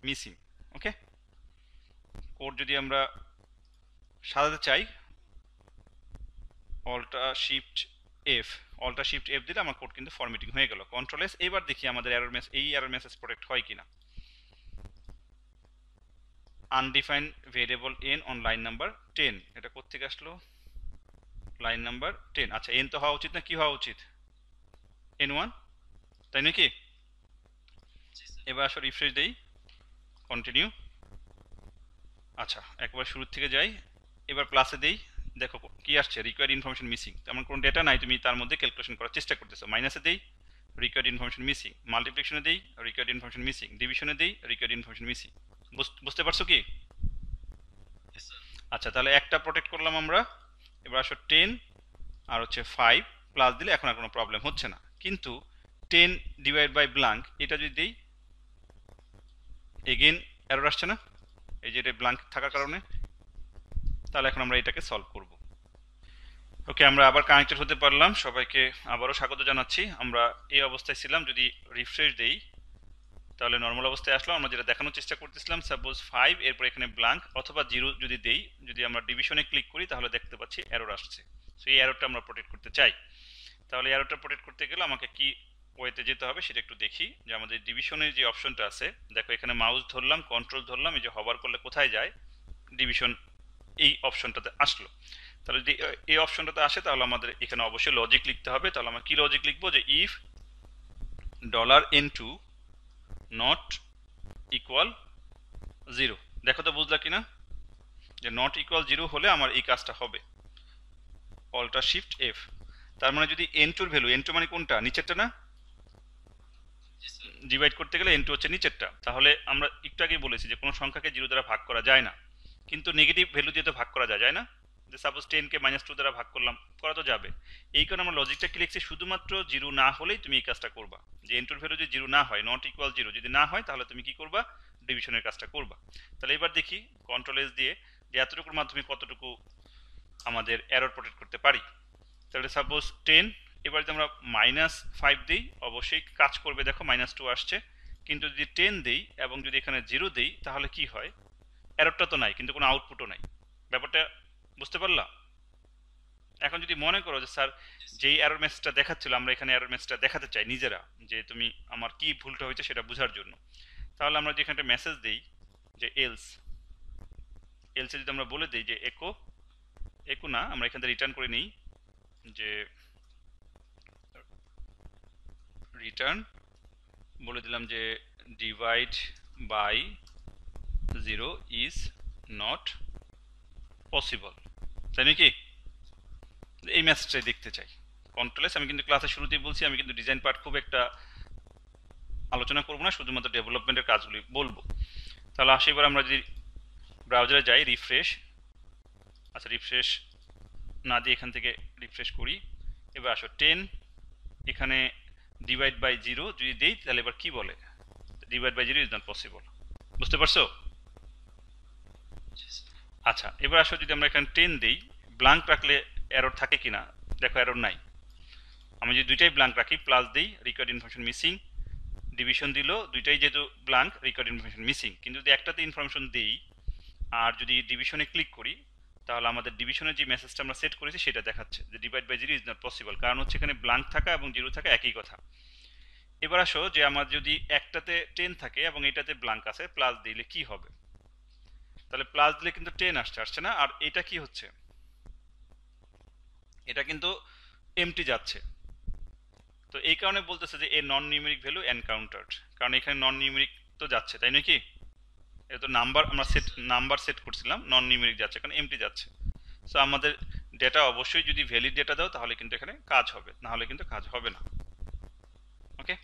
মিসিং। ওকে, কোড যদি আমরা সাজাতে চাই, অল্টা শিফট এফ দিলে আমার কোড কিন্তু ফরম্যাটিং হয়ে গেল। Control S. এবার দেখি আমাদের এই এরর মেসেজ প্রোটেক্ট হয় কিনা। Undefined variable N on line number 10, এটা কোত্থেকে আসলো? Line number 10। আচ্ছা, এন তো হওয়া উচিত না, কি হওয়া উচিত? n1, তাই নাকি? এবার আসো রিফ্রেশ দেই, কন্টিনিউ। আচ্ছা, একবার শুরু থেকে যাই, এবার প্লাসে দেই, দেখো কি আসছে? Required information missing. তেমন কোনো ডেটা নাই, তুমি তার মধ্যে ক্যালকুলেশন করার চেষ্টা করতেছো। মাইনাসে দেই, রিকোয়ার্ড ইনফরমেশন মিসিং। মাল্টিপ্লিকেশনে দেই, রিকোয়ার্ড ইনফরমেশন মিসিং। ডিভিশনে দেই, রিকোয়ার্ড ইনফরমেশন মিসিং। বুঝতে পারছো কি? আচ্ছা, তাহলে একটা প্রোটেক্ট করলাম আমরা। এবার আসো 10 আর হচ্ছে 5 প্লাস দিলে এখন আর কোনো প্রবলেম হচ্ছে না। কিন্তু 10 ডিভাইড বাই ব্ল্যাঙ্ক, এটা যদি দিই, এগেন এরর আসছে না, এই যে এটা ব্ল্যাঙ্ক থাকার কারণে। তাহলে এখন আমরা এটাকে সলভ করব। ওকে, আমরা আবার কানেক্টেড হতে পারলাম। সবাইকে আবারও স্বাগত জানাচ্ছি। আমরা এই অবস্থায় ছিলাম, যদি রিফ্রেশ দেই, তাহলে নর্মাল অবস্থায় আসলাম। আমরা যেটা দেখানোর চেষ্টা করতেছিলাম, সাপোজ 5 এরপর এখানে ব্ল্যাঙ্ক অথবা 0 যদি দেই, যদি আমরা ডিভিশনে ক্লিক করি তাহলে দেখতে পাচ্ছি এরর আসছে। সো এই এররটা আমরা প্রোটেক্ট করতে চাই। তাহলে এররটা প্রোটেক্ট করতে গেলে আমাকে কি ওয়েতে যেতে হবে সেটা একটু দেখি। যে আমাদের ডিভিশনের যে অপশনটা আছে, দেখো এখানে মাউস ধরলাম, কন্ট্রোল ধরলাম, এই যে হভার করলে কোথায় যায়, ডিভিশন এই অপশনটাতে আসলো। তাহলে যদি এই অপশনটাতে আসে তাহলে আমাদের এখানে অবশ্যই লজিক লিখতে হবে। তাহলে আমরা কি লজিক লিখবো, যে ইফ $n2 নট ইকুয়াল 0। দেখো তো বুঝলা কিনা, যে নট ইকুয়াল 0 হলে আমার এই কাজটা হবে, অল্টার শিফট এফ। তার মানে যদি n2 এর ভ্যালু, n2 মানে কোনটা, নিচেরটা না, ডিভাইড করতে গেলে n2 হচ্ছে নিচেরটা। তাহলে আমরা একটু আগেই বলেছি যে কোনো সংখ্যাকে 0 দ্বারা ভাগ করা যায় না, কিন্তু নেগেটিভ ভ্যালু দিয়ে তো ভাগ করা যায়, যায় না? যে সাপোজ 10 কে -2 দ্বারা ভাগ করলাম, করা তো যাবে। এই কারণে আমরা লজিকটা কি লিখছি, শুধুমাত্র 0 না হলেই তুমি এই কাজটা করবা। যে n2 এর ভ্যালু যদি 0 না হয়, নট ইকুয়াল 0 যদি না হয়, তাহলে তুমি কি করবা, ডিভিশনের কাজটা করবা। তাহলে এবার দেখি কন্ট্রোল এস দিয়ে যে এতটুকুর মাধ্যমে কতটুকু আমাদের এরর প্রোটেক্ট করতে পারি। তাহলে সাপোজ 10, এবার যদি আমরা -5 দিই অবশ্যই কাজ করবে। দেখো -2 আসছে, কিন্তু যদি 10 দিই এবং যদি এখানে 0 দিই তাহলে কি হয়, এররটা তো নাই কিন্তু কোনো আউটপুটও নাই। ব্যাপারটা বুঝতে পারলা? এখন যদি মনে করো যে স্যার যেই এরর মেসেজটা দেখাচ্ছিল, আমরা এখানে এরর মেসেজটা দেখাতে চাই নিজেরা, যে তুমি আমার কি ভুলটা হয়েছে সেটা বোঝার জন্য, তাহলে আমরা যদি এখানে মেসেজ দিই যে এলস এ যদি আমরা বলে দিই যে একো না, আমরা এখান থেকে রিটার্ন করে নিই যে রিটার্ন বলে দিলাম যে divide by 0 is not possible, তাই নাকি? এই মেসেজটাই দেখতে চাই। কন্ট্রোল এস, আমি কিন্তু ক্লাসের শুরুতেই বলছি আমি কিন্তু ডিজাইন পার্ট খুব একটা আলোচনা করব না, শুধুমাত্র ডেভেলপমেন্টের কাজগুলি বলবো। তাহলে আসি এবার আমরা যদি ব্রাউজারে যাই, রিফ্রেশ, আচ্ছা রিফ্রেশ না দিয়ে এখান থেকে রিফ্রেশ করি। এবার আসো 10, এখানে ডিভাইড বাই 0 যদি দেই তাহলে এবার কি বলে, divide by 0 is not possible. বুঝতে পারছো? আচ্ছা এবার আসো যদি আমরা এখানে 10 দেই, ব্ল্যাঙ্ক রাখলে এরর থাকে কিনা, দেখো এরর নাই। আমি যদি দুইটাই ব্ল্যাঙ্ক রাখি, প্লাস দিই, রিকোয়ার্ড ইনফরমেশন মিসিং, ডিভিশন দিল, দুইটাই যেহেতু ব্ল্যাঙ্ক, রিকোয়ার্ড ইনফরমেশন মিসিং। কিন্তু যদি একটাতে ইনফরমেশন দিই আর যদি ডিভিশনে ক্লিক করি, তাহলে আমাদের ডিভিশনের যে মেসেজটা আমরা সেট করেছি সেটা দেখাচ্ছে যে divide by 0 is not possible, কারণ হচ্ছে এখানে ব্ল্যাঙ্ক থাকা এবং 0 থাকা একই কথা। এবার আসো যে আমার যদি একটাতে 10 থাকে এবং এটাতে ব্ল্যাঙ্ক আছে, প্লাস দিলে কি হবে, তাহলে প্লাস দিলে কিন্তু 10 আসছে না, আর এটা কি হচ্ছে, এটা কিন্তু এমটি যাচ্ছে। তো এই কারণে বলতেছে যে a non numeric value encountered, কারণ এখানে নন নিউমেরিক তো যাচ্ছে, তাই নাকি? এটা তো নাম্বার, আমরা নাম্বার সেট করছিলাম, নন নিউমেরিক যাচ্ছে কারণ এমটি যাচ্ছে। সো আমাদের ডেটা অবশ্যই যদি ভ্যালিড ডেটা দাও তাহলে কিন্তু এখানে কাজ হবে, না হলে কিন্তু কাজ হবে না। ওকে,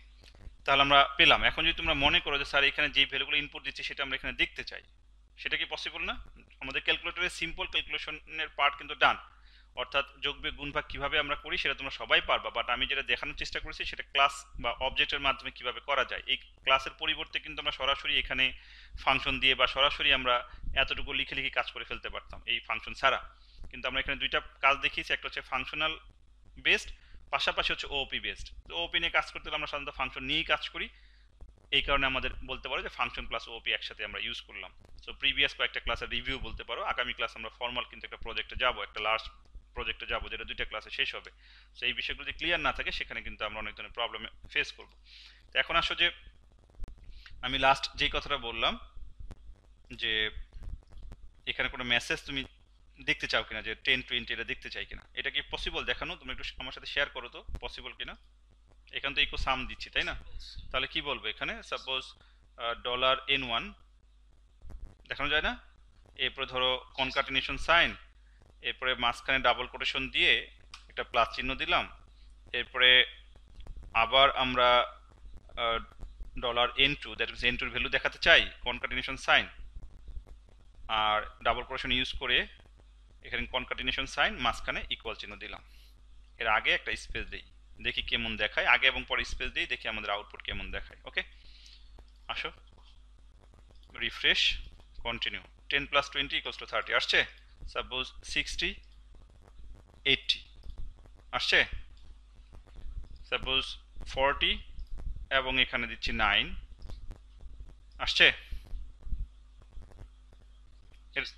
তাহলে আমরা পেলাম। এখন যদি তোমরা মনে করো যে স্যার এখানে যে ভ্যালুগুলো ইনপুট দিচ্ছি সেটা আমরা এখানে দেখতে চাই, সেটা কি পসিবল না? আমাদের ক্যালকুলেটরের সিম্পল ক্যালকুলেশনের পার্ট কিন্তু ডান, অর্থাৎ যোগ বিয়োগ গুণ ভাগ কিভাবে আমরা করি সেটা তোমরা সবাই পারবা, বাট আমি যেটা দেখানোর চেষ্টা করেছি সেটা ক্লাস বা অবজেক্টের মাধ্যমে কিভাবে করা যায়। এই ক্লাসের পরিবর্তে কিন্তু আমরা সরাসরি এখানে ফাংশন দিয়ে বা সরাসরি আমরা এতটুকু লিখে লিখে কাজ করে ফেলতে পারতাম এই ফাংশন ছাড়া। কিন্তু আমরা এখানে দুইটা কাজ দেখিয়েছি, একটা হচ্ছে ফাংশনাল বেসড, পাশাপাশি হচ্ছে ওপি বেসড। তো ওপি নিয়ে কাজ করতে হলে আমরা সাধারণত ফাংশন নিয়েই কাজ করি, এই কারণে আমাদের বলতে পারো যে ফাংশন প্লাস ওপি একসাথে আমরা ইউজ করলাম। সো প্রিভিয়াস কয়েকটা ক্লাসের রিভিউ বলতে পারো। আগামী ক্লাস আমরা ফর্মাল কিন্তু একটা প্রজেক্টে যাব, একটা লার্জ প্রজেক্টে যাব যেটা দুইটা ক্লাসে শেষ হবে। সো এই বিষয়গুলো যদি ক্লিয়ার না থাকে সেখানে কিন্তু আমরা অনেক ধরনের প্রবলেম ফেস করব। তো এখন আসো যে আমি লাস্ট যেই কথাটা বললাম যে এখানে কোনো মেসেজ তুমি দেখতে চাও কিনা, যে 10-20 এটা দেখতে চাই কিনা, এটা কি পসিবল দেখানো? তুমি একটু আমার সাথে শেয়ার করো তো পসিবল কিনা। এখান তো ইকো সাম দিচ্ছি তাই না? তাহলে কি বলবো এখানে, সাপোজ $n1 দেখানো যায় না, এরপরে ধরো কনকাটিনেশন সাইন, এরপরে মাঝখানে ডাবল কোটেশন দিয়ে একটা প্লাস চিহ্ন দিলাম, এরপরে আবার আমরা $n2, দ্যাট মিনস n2 এর ভ্যালু দেখাতে চাই, কনকাটিনেশন সাইন আর ডাবল কোটেশন ইউজ করে এখানে কনকাটিনেশন সাইন, মাঝখানে ইকুয়াল চিহ্ন দিলাম, এর আগে একটা স্পেস দিই, দেখি কেমন দেখায়, আগে এবং পরে স্পেস দিই, দেখি আমাদের আউটপুট কেমন দেখায়। ওকে, আসো রিফ্রেশ, কন্টিনিউ, 10 + 20 = 30 আসছে, সাপোজ 60 80 আসছে, সাপোজ 40 এবং এখানে দিচ্ছি 9, আসছে?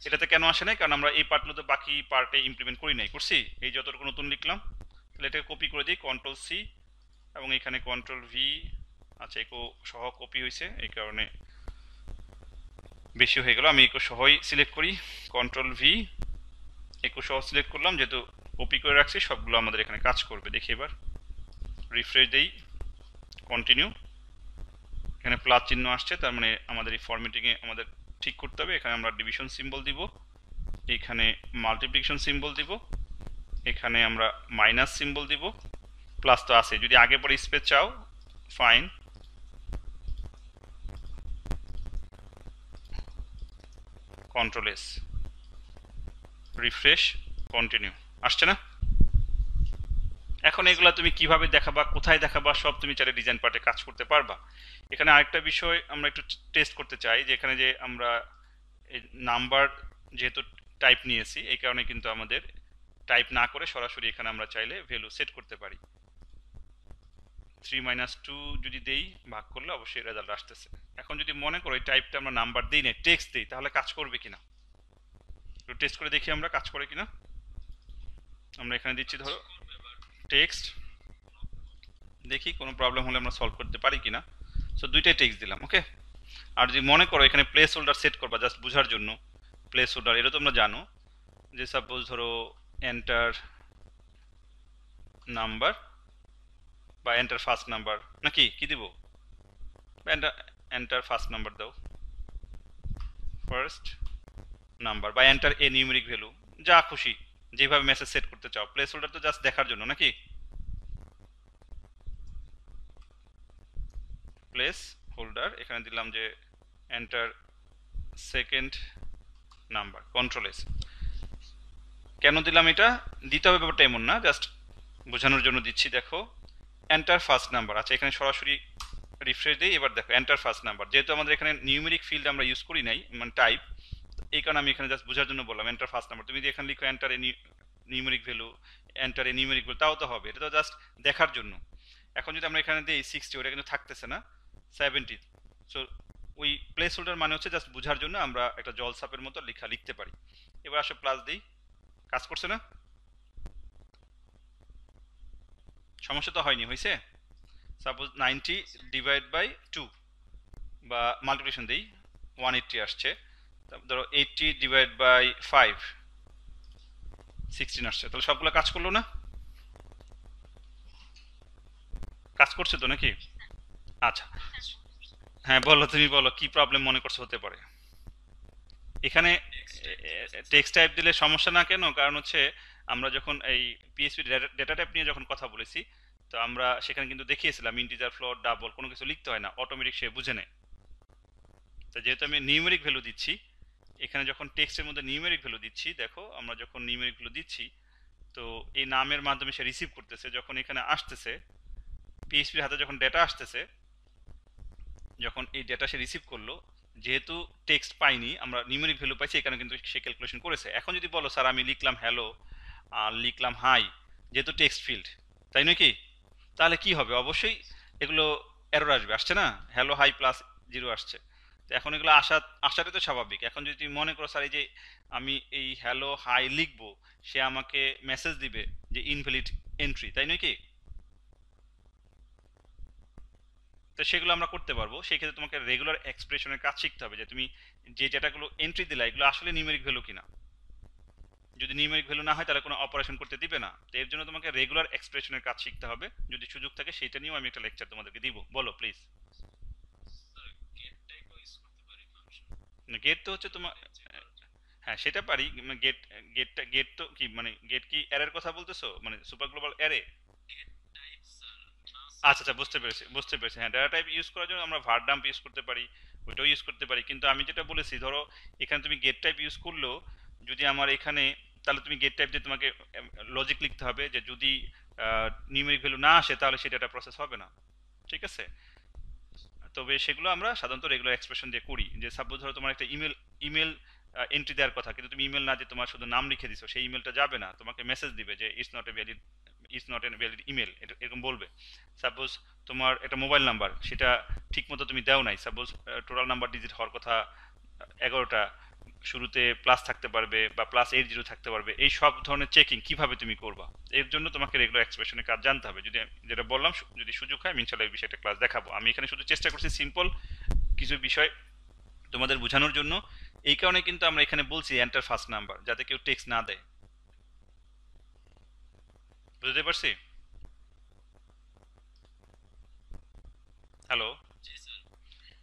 এটাতে কেন আসে নাই? কারণ আমরা এই পার্টগুলো তো বাকি পার্টে ইমপ্লিমেন্ট করি নাই, করছি? এই যতটুকু নতুন লিখলাম, তাহলে এটাকে কপি করে দিই, কন্ট্রোল সি, এবং এখানে কন্ট্রোল ভি। আচ্ছা, ইকো সহ কপি হয়েছে, এই কারণে বেশি হয়ে গেল। আমি ইকো সহই সিলেক্ট করি, কন্ট্রোল ভি, ইকো সহ সিলেক্ট করলাম, যেহেতু কপি করে রাখছি সবগুলো আমাদের এখানে কাজ করবে। দেখি এবার রিফ্রেশ দেই, কন্টিনিউ। এখানে প্লাস চিহ্ন আসছে, তার মানে আমাদের এই ফরম্যাটিংয়ে আমাদের ঠিক করতে হবে। এখানে আমরা ডিভিশন সিম্বল দিব, এখানে মাল্টিপ্লিকেশন সিম্বল দিব, এখানে আমরা মাইনাস সিম্বল দিব, প্লাস তো আছে, যদি আগে পরে স্পেস চাও fine. Control S, refresh, continue. আসছে না? এখন এগুলা তুমি কিভাবে দেখাবা, কোথায় দেখাবা, সব তুমি চাইলে ডিজাইন পার্টে কাজ করতে পারবা। এখানে আরেকটা বিষয় আমরা একটু টেস্ট করতে চাই, যে এখানে যে আমরা এই নাম্বার যেহেতু টাইপ নিয়েছি, এই কারণে কিন্তু আমাদের টাইপ না করে সরাসরি এখানে আমরা চাইলে ভ্যালু সেট করতে পারি। 3 - 2 যদি দেই, ভাগ করলে অবশ্যই রেজাল্ট আসতেছে। এখন যদি মনে করো এই টাইপটা আমরা নাম্বার দিই না, টেক্সট দিই, তাহলে কাজ করবে কিনা একটু টেস্ট করে দেখি আমরা, কাজ করে কিনা। আমরা এখানে দিচ্ছি ধরো টেক্সট, দেখি কোনো প্রবলেম হলে আমরা সলভ করতে পারি কিনা। সো দুইটাই টেক্সট দিলাম, ওকে। আর যদি মনে করো এখানে প্লেস হোল্ডার সেট করবা, জাস্ট বোঝার জন্য, প্লেস হোল্ডার এটা তোমরা জানো, যে সাপোজ ধরো এন্টার নাম্বার বা এন্টার ফার্স্ট নাম্বার, নাকি কি দিব, এন্টার ফার্স্ট নাম্বার দাও, ফার্স্ট নাম্বার, বা এন্টার এ নিউমেরিক ভ্যালু, যা খুশি যেভাবে মেসেজ সেট করতে চাও। প্লেস হোল্ডার তো জাস্ট দেখার জন্য, নাকি? প্লেস হোল্ডার, এখানে দিলাম যে enter second number, control S. কেন দিলাম এটা? দিতে হবে ব্যাপারটা এমন না, জাস্ট বোঝানোর জন্য দিচ্ছি। দেখো এন্টার ফার্স্ট নাম্বার, আচ্ছা এখানে সরাসরি রিফ্রেশ দিই, এবার দেখো এন্টার ফার্স্ট নাম্বার, যেহেতু আমাদের এখানে নিউমেরিক ফিল্ড আমরা ইউজ করি নাই, মানে টাইপ, এই কারণে আমি এখানে জাস্ট বোঝার জন্য বললাম এন্টার ফার্স্ট নাম্বার। তুমি যদি এখানে লিখো enter a numeric value, enter a numeric value, তাও তো হবে, এটা তো জাস্ট দেখার জন্য। এখন যদি আমরা এখানে দিই 60, ওটা কিন্তু থাকতেছে না, 70। সো ওই প্লেস হোল্ডার মানে হচ্ছে জাস্ট বোঝার জন্য আমরা একটা জলসাপের মতো লেখা লিখতে পারি। এবার আসো প্লাস দিই, কাজ করছে না? সমস্যা তো হয়নি, হয়েছে? সাপোজ 90/2, বা মাল্টিপ্লিকেশন দিই, 180 আসছে। ধরো 80/5, 16 আসছে। তাহলে সবগুলো কাজ করলো না? কাজ করছে তো নাকি? আচ্ছা, হ্যাঁ বলো, তুমি বলো কি প্রবলেম মনে করছো হতে পারে এখানে। টেক্সট টাইপ দিলে সমস্যা না কেন? কারণ হচ্ছে আমরা যখন এই পিএইচপি ডেটা টাইপ নিয়ে যখন কথা বলেছি, তো আমরা সেখানে কিন্তু দেখিয়েছিলাম ইন্টিজার, ফ্লোট, ডাবল কোনো কিছু লিখতে হয় না, অটোমেটিক সে বুঝে নেয়। তো যেহেতু আমি নিউমেরিক ভ্যালু দিচ্ছি, এখানে যখন টেক্সটের মধ্যে নিউমেরিক ভ্যালু দিচ্ছি, দেখো আমরা যখন নিউমেরিক ভ্যালু দিচ্ছি, তো এই নামের মাধ্যমে সে রিসিভ করতেছে, যখন এখানে আসতেছে পিএইচপির হাতে যখন ডেটা আসতেছে, যখন এই ডেটা সে রিসিভ করলো, যেহেতু টেক্সট পাইনি, আমরা নিউমেরিক ভ্যালু পাইছি, এখানে কিন্তু সে ক্যালকুলেশন করেছে। এখন যদি বলো স্যার আমি লিখলাম হ্যালো আর লিখলাম হাই, যেহেতু টেক্সট ফিল্ড, তাই নয় কি? তাহলে কি হবে? অবশ্যই এগুলো এরর আসবে, আসছে না? হ্যালো হাই প্লাস 0 আসছে। তো এখন এগুলো আসাটা তো স্বাভাবিক। এখন যদি তুমি মনে করো স্যার এই যে আমি এই হ্যালো হাই লিখবো, সে আমাকে মেসেজ দিবে যে ইনভ্যালিড এন্ট্রি, তাই নয় কি? তো সেগুলো আমরা করতে পারবো। সেই ক্ষেত্রে তোমাকে রেগুলার এক্সপ্রেশনের কাজ শিখতে হবে, যে তুমি যে ডেটাগুলো এন্ট্রি দিলা এগুলো আসলে নিউমেরিক ভ্যালু কিনা। যদি নিউমেরিক ভ্যালু না হয় তাহলে কোনো অপারেশন করতে দিবে না। তো এর জন্য তোমাকে রেগুলার এক্সপ্রেশনের কাজ শিখতে হবে। যদি সুযোগ থাকে সেইটা নিয়েও আমি একটা লেকচার তোমাদেরকে দিব। বলো প্লিজ। গেট তো হচ্ছে তোমার, হ্যাঁ সেটা পারি। গেট, গেট তো কি মানে, গেট কি অ্যারের কথা বলতেছো, মানে সুপার গ্লোবাল অ্যারে? আচ্ছা আচ্ছা, বুঝতে পেরেছি বুঝতে পেরেছি। হ্যাঁ, ডেটা টাইপ ইউজ করার জন্য আমরা var dump ইউজ করতে পারি, ওইটাও ইউজ করতে পারি। কিন্তু আমি যেটা বলেছি, ধরো এখানে তুমি গেট টাইপ ইউজ করলেও যদি আমার এখানে, তাহলে তুমি গেট টাইপ দিয়ে তোমাকে লজিক লিখতে হবে যে যদি নিউমেরিক ভ্যালু না আসে তাহলে সেই ডেটা প্রসেস হবে না, ঠিক আছে? তবে সেগুলো আমরা সাধারণত রেগুলার এক্সপ্রেশন দিয়ে করি। যে সাপোজ ধরো তোমার একটা ইমেল এন্ট্রি দেওয়ার কথা, কিন্তু তুমি ইমেল না দিয়ে তোমার শুধু নাম লিখে দিছো, সেই ইমেলটা যাবে না, তোমাকে মেসেজ দিবে যে it's not a valid is not an valid email, এরকম বলবে। সাপোজ তোমার একটা মোবাইল নাম্বার, সেটা ঠিক মতো তুমি দাও নাই, সাপোজ টোটাল নাম্বার ডিজিট হওয়ার কথা 11টা, শুরুতে প্লাস থাকতে পারবে বা +80 থাকতে পারবে, এই সব ধরনের চেকিং কিভাবে তুমি করবা, এর জন্য তোমাকে রেগুলার এক্সপ্রেশনের কাজ জানতে হবে। যদি যেটা বললাম, যদি সুযোগ হয় আমি ইনশাআল্লাহ এই বিষয়টা ক্লাস দেখাবো। আমি এখানে শুধু চেষ্টা করছি সিম্পল কিছু বিষয় তোমাদের বোঝানোর জন্য। এই কারণে কিন্তু আমরা এখানে বলছি এন্টার ফার্স্ট নাম্বার, যাতে কেউ টেক্সট না দেয়। বুঝতে পারছি? Hello,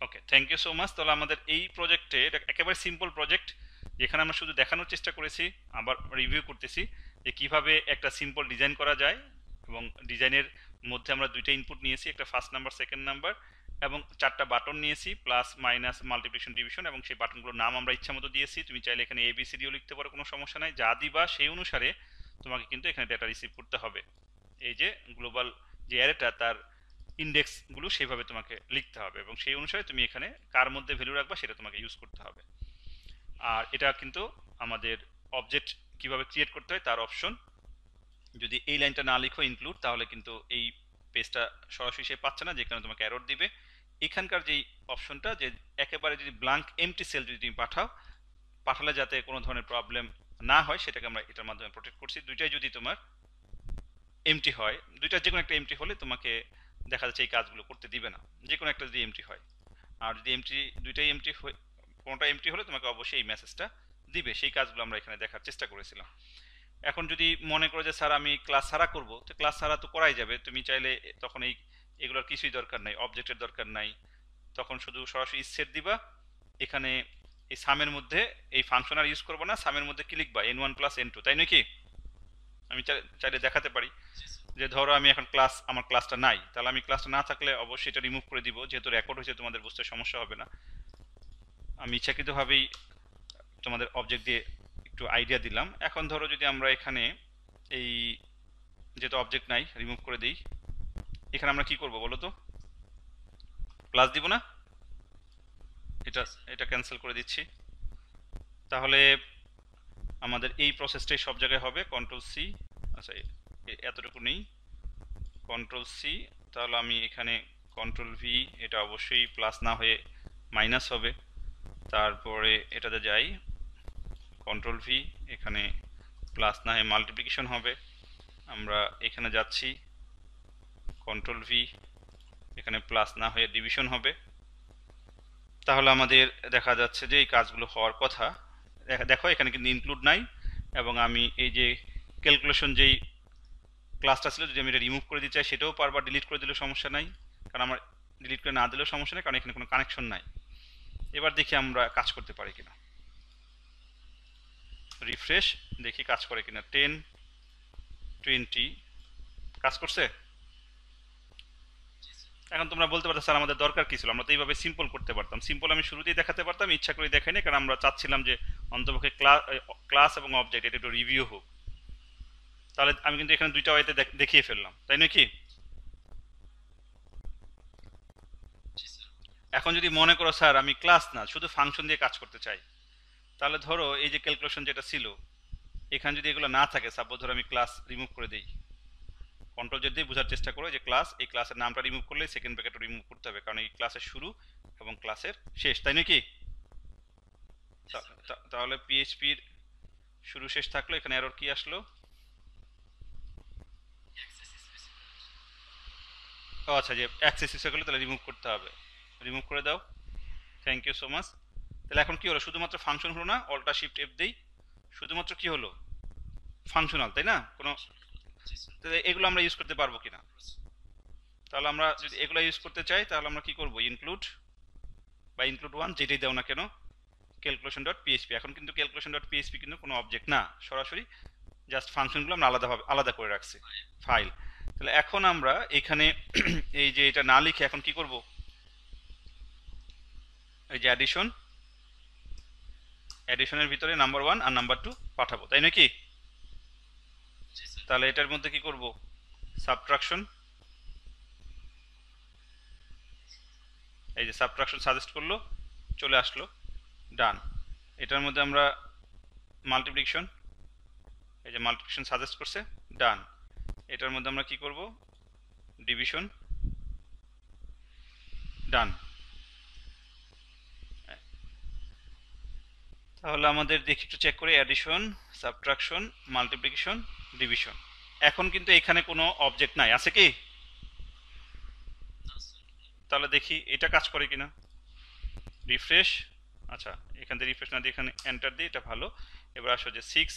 okay, thank you so much. তাহলে আমাদের এই প্রজেক্টে, এটা একেবারে সিম্পল প্রজেক্ট, যেখানে আমরা শুধু দেখানোর চেষ্টা করেছি, আবার রিভিউ করতেছি যে কিভাবে একটা সিম্পল ডিজাইন করা যায়। এবং ডিজাইনের মধ্যে আমরা দুইটা ইনপুট নিয়েছি, একটা ফার্স্ট নাম্বার, সেকেন্ড নাম্বার, এবং 4টা বাটন নিয়েছি, প্লাস মাইনাস মাল্টিপ্লিকেশন ডিভিশন, এবং সেই বাটনগুলোর নাম আমরা ইচ্ছা মতো দিয়েছি। তুমি চাইলে এখানে ABCDও লিখতে পারো, কোনো সমস্যা নাই। যা দিবা সেই অনুসারে তোমাকে কিন্তু এখানে ডেটা রিসিভ করতে হবে। এই যে গ্লোবাল যে অ্যারেটা, তার ইন্ডেক্সগুলো সেইভাবে তোমাকে লিখতে হবে, এবং সেই অনুসারে তুমি এখানে কার মধ্যে ভ্যালু রাখবা সেটা তোমাকে ইউজ করতে হবে। আর এটা কিন্তু আমাদের অবজেক্ট কিভাবে ক্রিয়েট করতে হয় তার অপশন। যদি এই লাইনটা না লিখো ইনক্লুড, তাহলে কিন্তু এই পেজটা সরাসরি সে পাচ্ছে না, যেখানে তোমাকে এরর দিবে। এখানকার যেই অপশনটা, যে একেবারে যদি ব্ল্যাঙ্ক এমটি সেল যদি তুমি পাঠালে যাতে কোনো ধরনের প্রবলেম না হয়, সেটাকে আমরা এটার মাধ্যমে প্রোটেক্ট করছি। দুইটাই যদি তোমার এমটি হয়, দুইটা যে কোনো একটা এমটি হলে তোমাকে দেখা যাচ্ছে এই কাজগুলো করতে দিবে না, যে কোনো একটা যদি এমটি হয়। আর যদি দুইটাই এমটি হয়, কোনোটা এমটি হলে তোমাকে অবশ্যই এই মেসেজটা দিবে। সেই কাজগুলো আমরা এখানে দেখার চেষ্টা করেছিলাম। এখন যদি মনে করো যে স্যার আমি ক্লাস ছাড়া করবো, তো ক্লাস ছাড়া তো করাই যাবে। তুমি চাইলে তখন এগুলোর কিছুই দরকার নাই, অবজেক্টের দরকার নাই। তখন শুধু সরাসরি সেট দিবা। এখানে এই সামের মধ্যে এই ফাংশন আর ইউজ করবো না, সামের মধ্যে কি লিখবা, n1 + n2, তাই নাকি? আমি চাইলে দেখাতে পারি যে ধরো আমি এখন আমার ক্লাসটা নাই, তাহলে আমি ক্লাসটা না থাকলে অবশ্যই এটা রিমুভ করে দিব, যেহেতু রেকর্ড হয়েছে তোমাদের বুঝতে সমস্যা হবে না। আমি ইচ্ছাকৃতভাবেই তোমাদের অবজেক্ট দিয়ে একটু আইডিয়া দিলাম। এখন ধরো যদি আমরা এখানে এই, যেহেতু অবজেক্ট নাই, রিমুভ করে দিই, এখানে আমরা কি করব বলো তো? প্লাস দিব না? এটা এটা ক্যান্সেল করে দিচ্ছি। তাহলে আমাদের এই প্রসেসটাই সব জায়গায় হবে। কন্ট্রোল C, আচ্ছা এতটুকু নেই, কন্ট্রোল C। তাহলে আমি এখানে কন্ট্রোল V, এটা অবশ্যই প্লাস না হয়ে মাইনাস হবে। তারপরে এটাতে যাই, কন্ট্রোল V, এখানে প্লাস না হয়ে মাল্টিপ্লিকেশন হবে। আমরা এখানে যাচ্ছি, কন্ট্রোল V, এখানে প্লাস না হয়ে ডিভিশন হবে। তাহলে আমাদের দেখা যাচ্ছে যে এই কাজগুলো হওয়ার কথা। দেখো এখানে কিন্তু ইনক্লুড নাই, এবং আমি এই যে ক্যালকুলেশন যেই ক্লাসটা ছিল, যদি আমি এটা রিমুভ করে দিতে চাই সেটাও পারবা, ডিলিট করে দিলেও সমস্যা নাই, কারণ আমার ডিলিট করে না দিলেও সমস্যা নেই, কারণ এখানে কোনো কানেকশন নাই। এবার দেখি আমরা কাজ করতে পারি কিনা, রিফ্রেশ দেখি কাজ করে কিনা। 10 20 কাজ করছে। এখন তোমরা বলতে পারতো স্যার আমাদের দরকার কি ছিল, আমরা তো এইভাবে সিম্পল করতে পারতাম। সিম্পল আমি শুরুতেই দেখাতে পারতাম, ইচ্ছা করে দেখাইনি, কারণ আমরা চাচ্ছিলাম যে অন্তপক্ষে ক্লাস এবং অবজেক্ট এটা একটু রিভিউ হোক। তাহলে আমি কিন্তু এখানে দুইটা ওয়েতে দেখিয়ে ফেললাম, তাই নয় কি? এখন যদি মনে করো স্যার আমি ক্লাস না, শুধু ফাংশন দিয়ে কাজ করতে চাই, তাহলে ধরো এই যে ক্যালকুলেশন যেটা ছিল, এখানে যদি এগুলো না থাকে, সাপোজ ধরো আমি ক্লাস রিমুভ করে দিই, কন্ট্রোল জেড দিয়ে বোঝার চেষ্টা করো যে ক্লাস, এই ক্লাসের নামটা রিমুভ করলে সেকেন্ড ব্র্যাকেটটা রিমুভ করতে হবে, কারণ এই ক্লাসের শুরু এবং ক্লাসের শেষ, তাই নাকি? তাহলে পিএইচপির শুরু শেষ থাকলো, এখানে এরর কি আসলো? ও আচ্ছা, যে অ্যাক্সেস ইস্যু করলে তাহলে রিমুভ করতে হবে, রিমুভ করে দাও। Thank you so much. তাহলে এখন কি হলো, শুধুমাত্র ফাংশন হলো না, অল্টা শিফট F দেই, শুধুমাত্র কি হলো, ফাংশনাল, তাই না? কোনো, তাহলে এগুলো আমরা ইউজ করতে পারবো কিনা? তাহলে আমরা যদি এগুলো ইউজ করতে চাই, তাহলে আমরা কি করব, ইনক্লুড বা include1 যেটাই দাও না কেন, calculation.php। এখন কিন্তু calculation.php কিন্তু কোনো অবজেক্ট না, সরাসরি জাস্ট ফাংশনগুলো আমরা আলাদা করে রাখছি, ফাইল। তাহলে এখন আমরা এখানে এই যে এটা না লিখে এখন কি করব, এই যে অ্যাডিশনের ভিতরে নাম্বার 1 আর নাম্বার 2 পাঠাবো, তাই নাকি? তাহলে এটার মধ্যে কি করব, সাবট্রাকশন, এই যে সাবট্রাকশন সাজেস্ট করলো, চলে আসলো, ডান। এটার মধ্যে আমরা মাল্টিপ্লিকেশন, এই যে মাল্টিপ্লিকেশন সাজেস্ট করছে, ডান। এটার মধ্যে আমরা কি করব, ডিভিশন, ডান। তাহলে আমাদের দেখি একটু চেক করে, অ্যাডিশন, সাবট্রাকশন, মাল্টিপ্লিকেশন, ডিভিশন। এখন কিন্তু এখানে কোনো অবজেক্ট নাই, আছে কি? তাহলে দেখি এটা কাজ করে কিনা, রিফ্রেশ। আচ্ছা, এখান থেকে রিফ্রেশ না দিয়ে এখানে এন্টার দিই, এটা ভালো। এবার আসো যে 6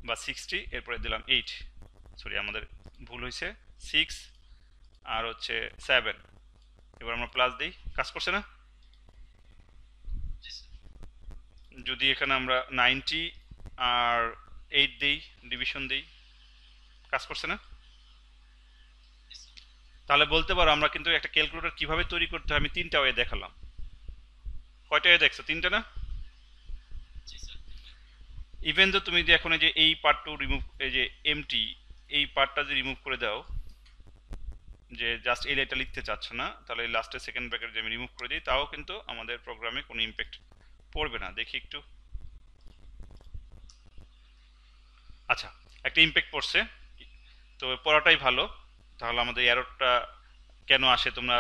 বা 60, এরপরে দিলাম 8, সরি আমাদের ভুল হয়েছে, 6 আর হচ্ছে 7, এবার আমরা প্লাস দিই, কাজ করছে না? যদি এখানে আমরা 90 আর 8 দিই, ডিভিশন দিই, কাজ করছে না? তাহলে বলতে পারো আমরা কিন্তু একটা ক্যালকুলেটর কিভাবে তৈরি করতে হয় আমি 3টা ওয়ে দেখালাম। কয়টা ওয়ে দেখছো? 3টা না? ইভেন তো তুমি যদি এখন এই যে এই পার্টটু রিমুভ, এই যে এমটি, এই পার্টটা যদি রিমুভ করে দাও, যে জাস্ট এই লাইনটা লিখতে চাচ্ছ না, তাহলে লাস্টের সেকেন্ড ব্র্যাকেট যদি আমি রিমুভ করে দিই, তাও কিন্তু আমাদের প্রোগ্রামে কোনো ইম্প্যাক্ট পড়বে না। দেখি একটু, আচ্ছা একটা ইম্প্যাক্ট পড়ছে, তো পড়াটাই ভালো। তাহলে আমাদের এররটা কেন আসে তোমরা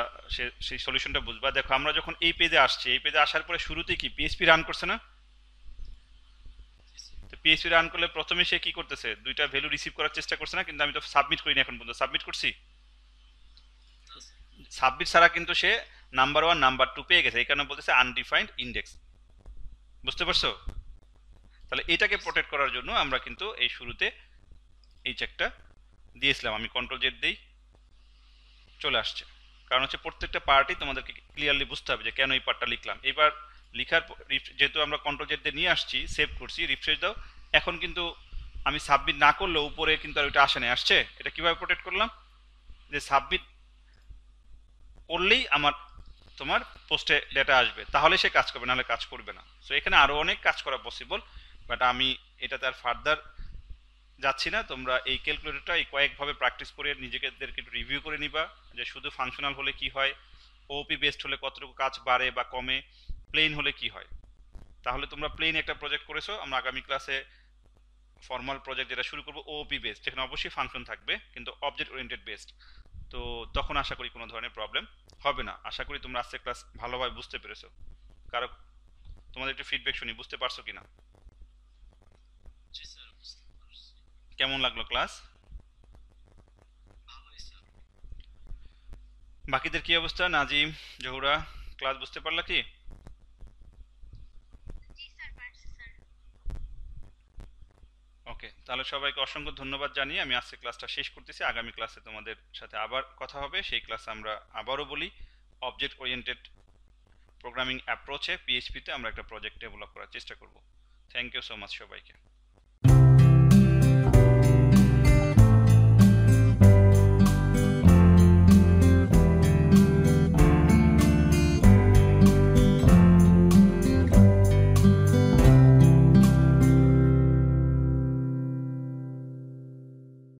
সেই সলিউশনটা বুঝবা। দেখো আমরা যখন এই পেজে আসছি, এই পেজে আসার পরে শুরুতে কি পিএইচপি রান করছে না? তো পিএইচপি রান করলে প্রথমে সে কি করতেছে, দুইটা ভ্যালু রিসিভ করার চেষ্টা করছে না? কিন্তু আমি তো সাবমিট করিনি এখন পর্যন্ত, সাবমিট করছি? সাবমিট ছাড়া কিন্তু সে নাম্বার 1 নাম্বার 2 পেয়ে গেছে, এই কারণে বলতেছে আনডিফাইন্ড ইন্ডেক্স। বুঝতে পারছো? তাহলে এটাকে প্রোটেক্ট করার জন্য আমরা কিন্তু এই শুরুতে এই চেকটা দিয়েছিলাম। আমি কন্ট্রোল জেড দিই, চলে আসছে। কারণ হচ্ছে প্রত্যেকটা পার্টই তোমাদেরকে ক্লিয়ারলি বুঝতে হবে যে কেন এই পার্টটা লিখলাম। এবার লিখার যেহেতু আমরা কন্ট্রোল জেড দিয়ে নিয়ে আসছি, সেভ করছি, রিফ্রেশ দাও, এখন কিন্তু আমি সাবমিট না করলেও উপরে কিন্তু আর ওইটা আসে না, আসছে। এটা কিভাবে প্রোটেক্ট করলাম, যে সাবমিট করলেই আমার তোমার পোস্টে ডেটা আসবে, তাহলে সে কাজ করবে, নাহলে কাজ করবে না। সো এখানে আরও অনেক কাজ করা পসিবল, বাট আমি এটাতে আর ফার্দার যাচ্ছি না। তোমরা এই ক্যালকুলেটরটা এই কয়েকভাবে প্র্যাকটিস করে নিজেদেরকে একটু রিভিউ করে নিবা, যে শুধু ফাংশনাল হলে কি হয়, ওপি বেসড হলে কতটুকু কাজ বাড়ে বা কমে, প্লেন হলে কি হয়। তাহলে তোমরা প্লেন একটা প্রজেক্ট করেছো, আমরা আগামী ক্লাসে ফর্মাল প্রজেক্ট যেটা শুরু করবো ওপি বেসড, যেখানে অবশ্যই ফাংশন থাকবে কিন্তু অবজেক্ট ওরিয়েন্টেড বেসড। তো তখন আশা করি কোনো ধরনের প্রবলেম হবে না। আশা করি তোমরা আজকের ক্লাস ভালোভাবে বুঝতে পেরেছো। কারো তোমাদের একটু ফিডব্যাক শুনি, বুঝতে পারছো কিনা, কেমন লাগলো ক্লাস? বাকিদের কি অবস্থা, নাজিম, জহুরা, ক্লাস বুঝতে পারলা কি? ওকে, তাহলে সবাইকে অসংখ্য ধন্যবাদ জানিয়ে আমি আজকে ক্লাসটা শেষ করতেছি। আগামী ক্লাসে তোমাদের সাথে আবার কথা হবে। সেই ক্লাসে আমরা আবারও বলি, অবজেক্ট ওরিয়েন্টেড প্রোগ্রামিং অ্যাপ্রোচে পিএইচপিতে আমরা একটা প্রজেক্ট ডেভেলপ করার চেষ্টা করব। থ্যাংক ইউ সো মাচ সবাইকে।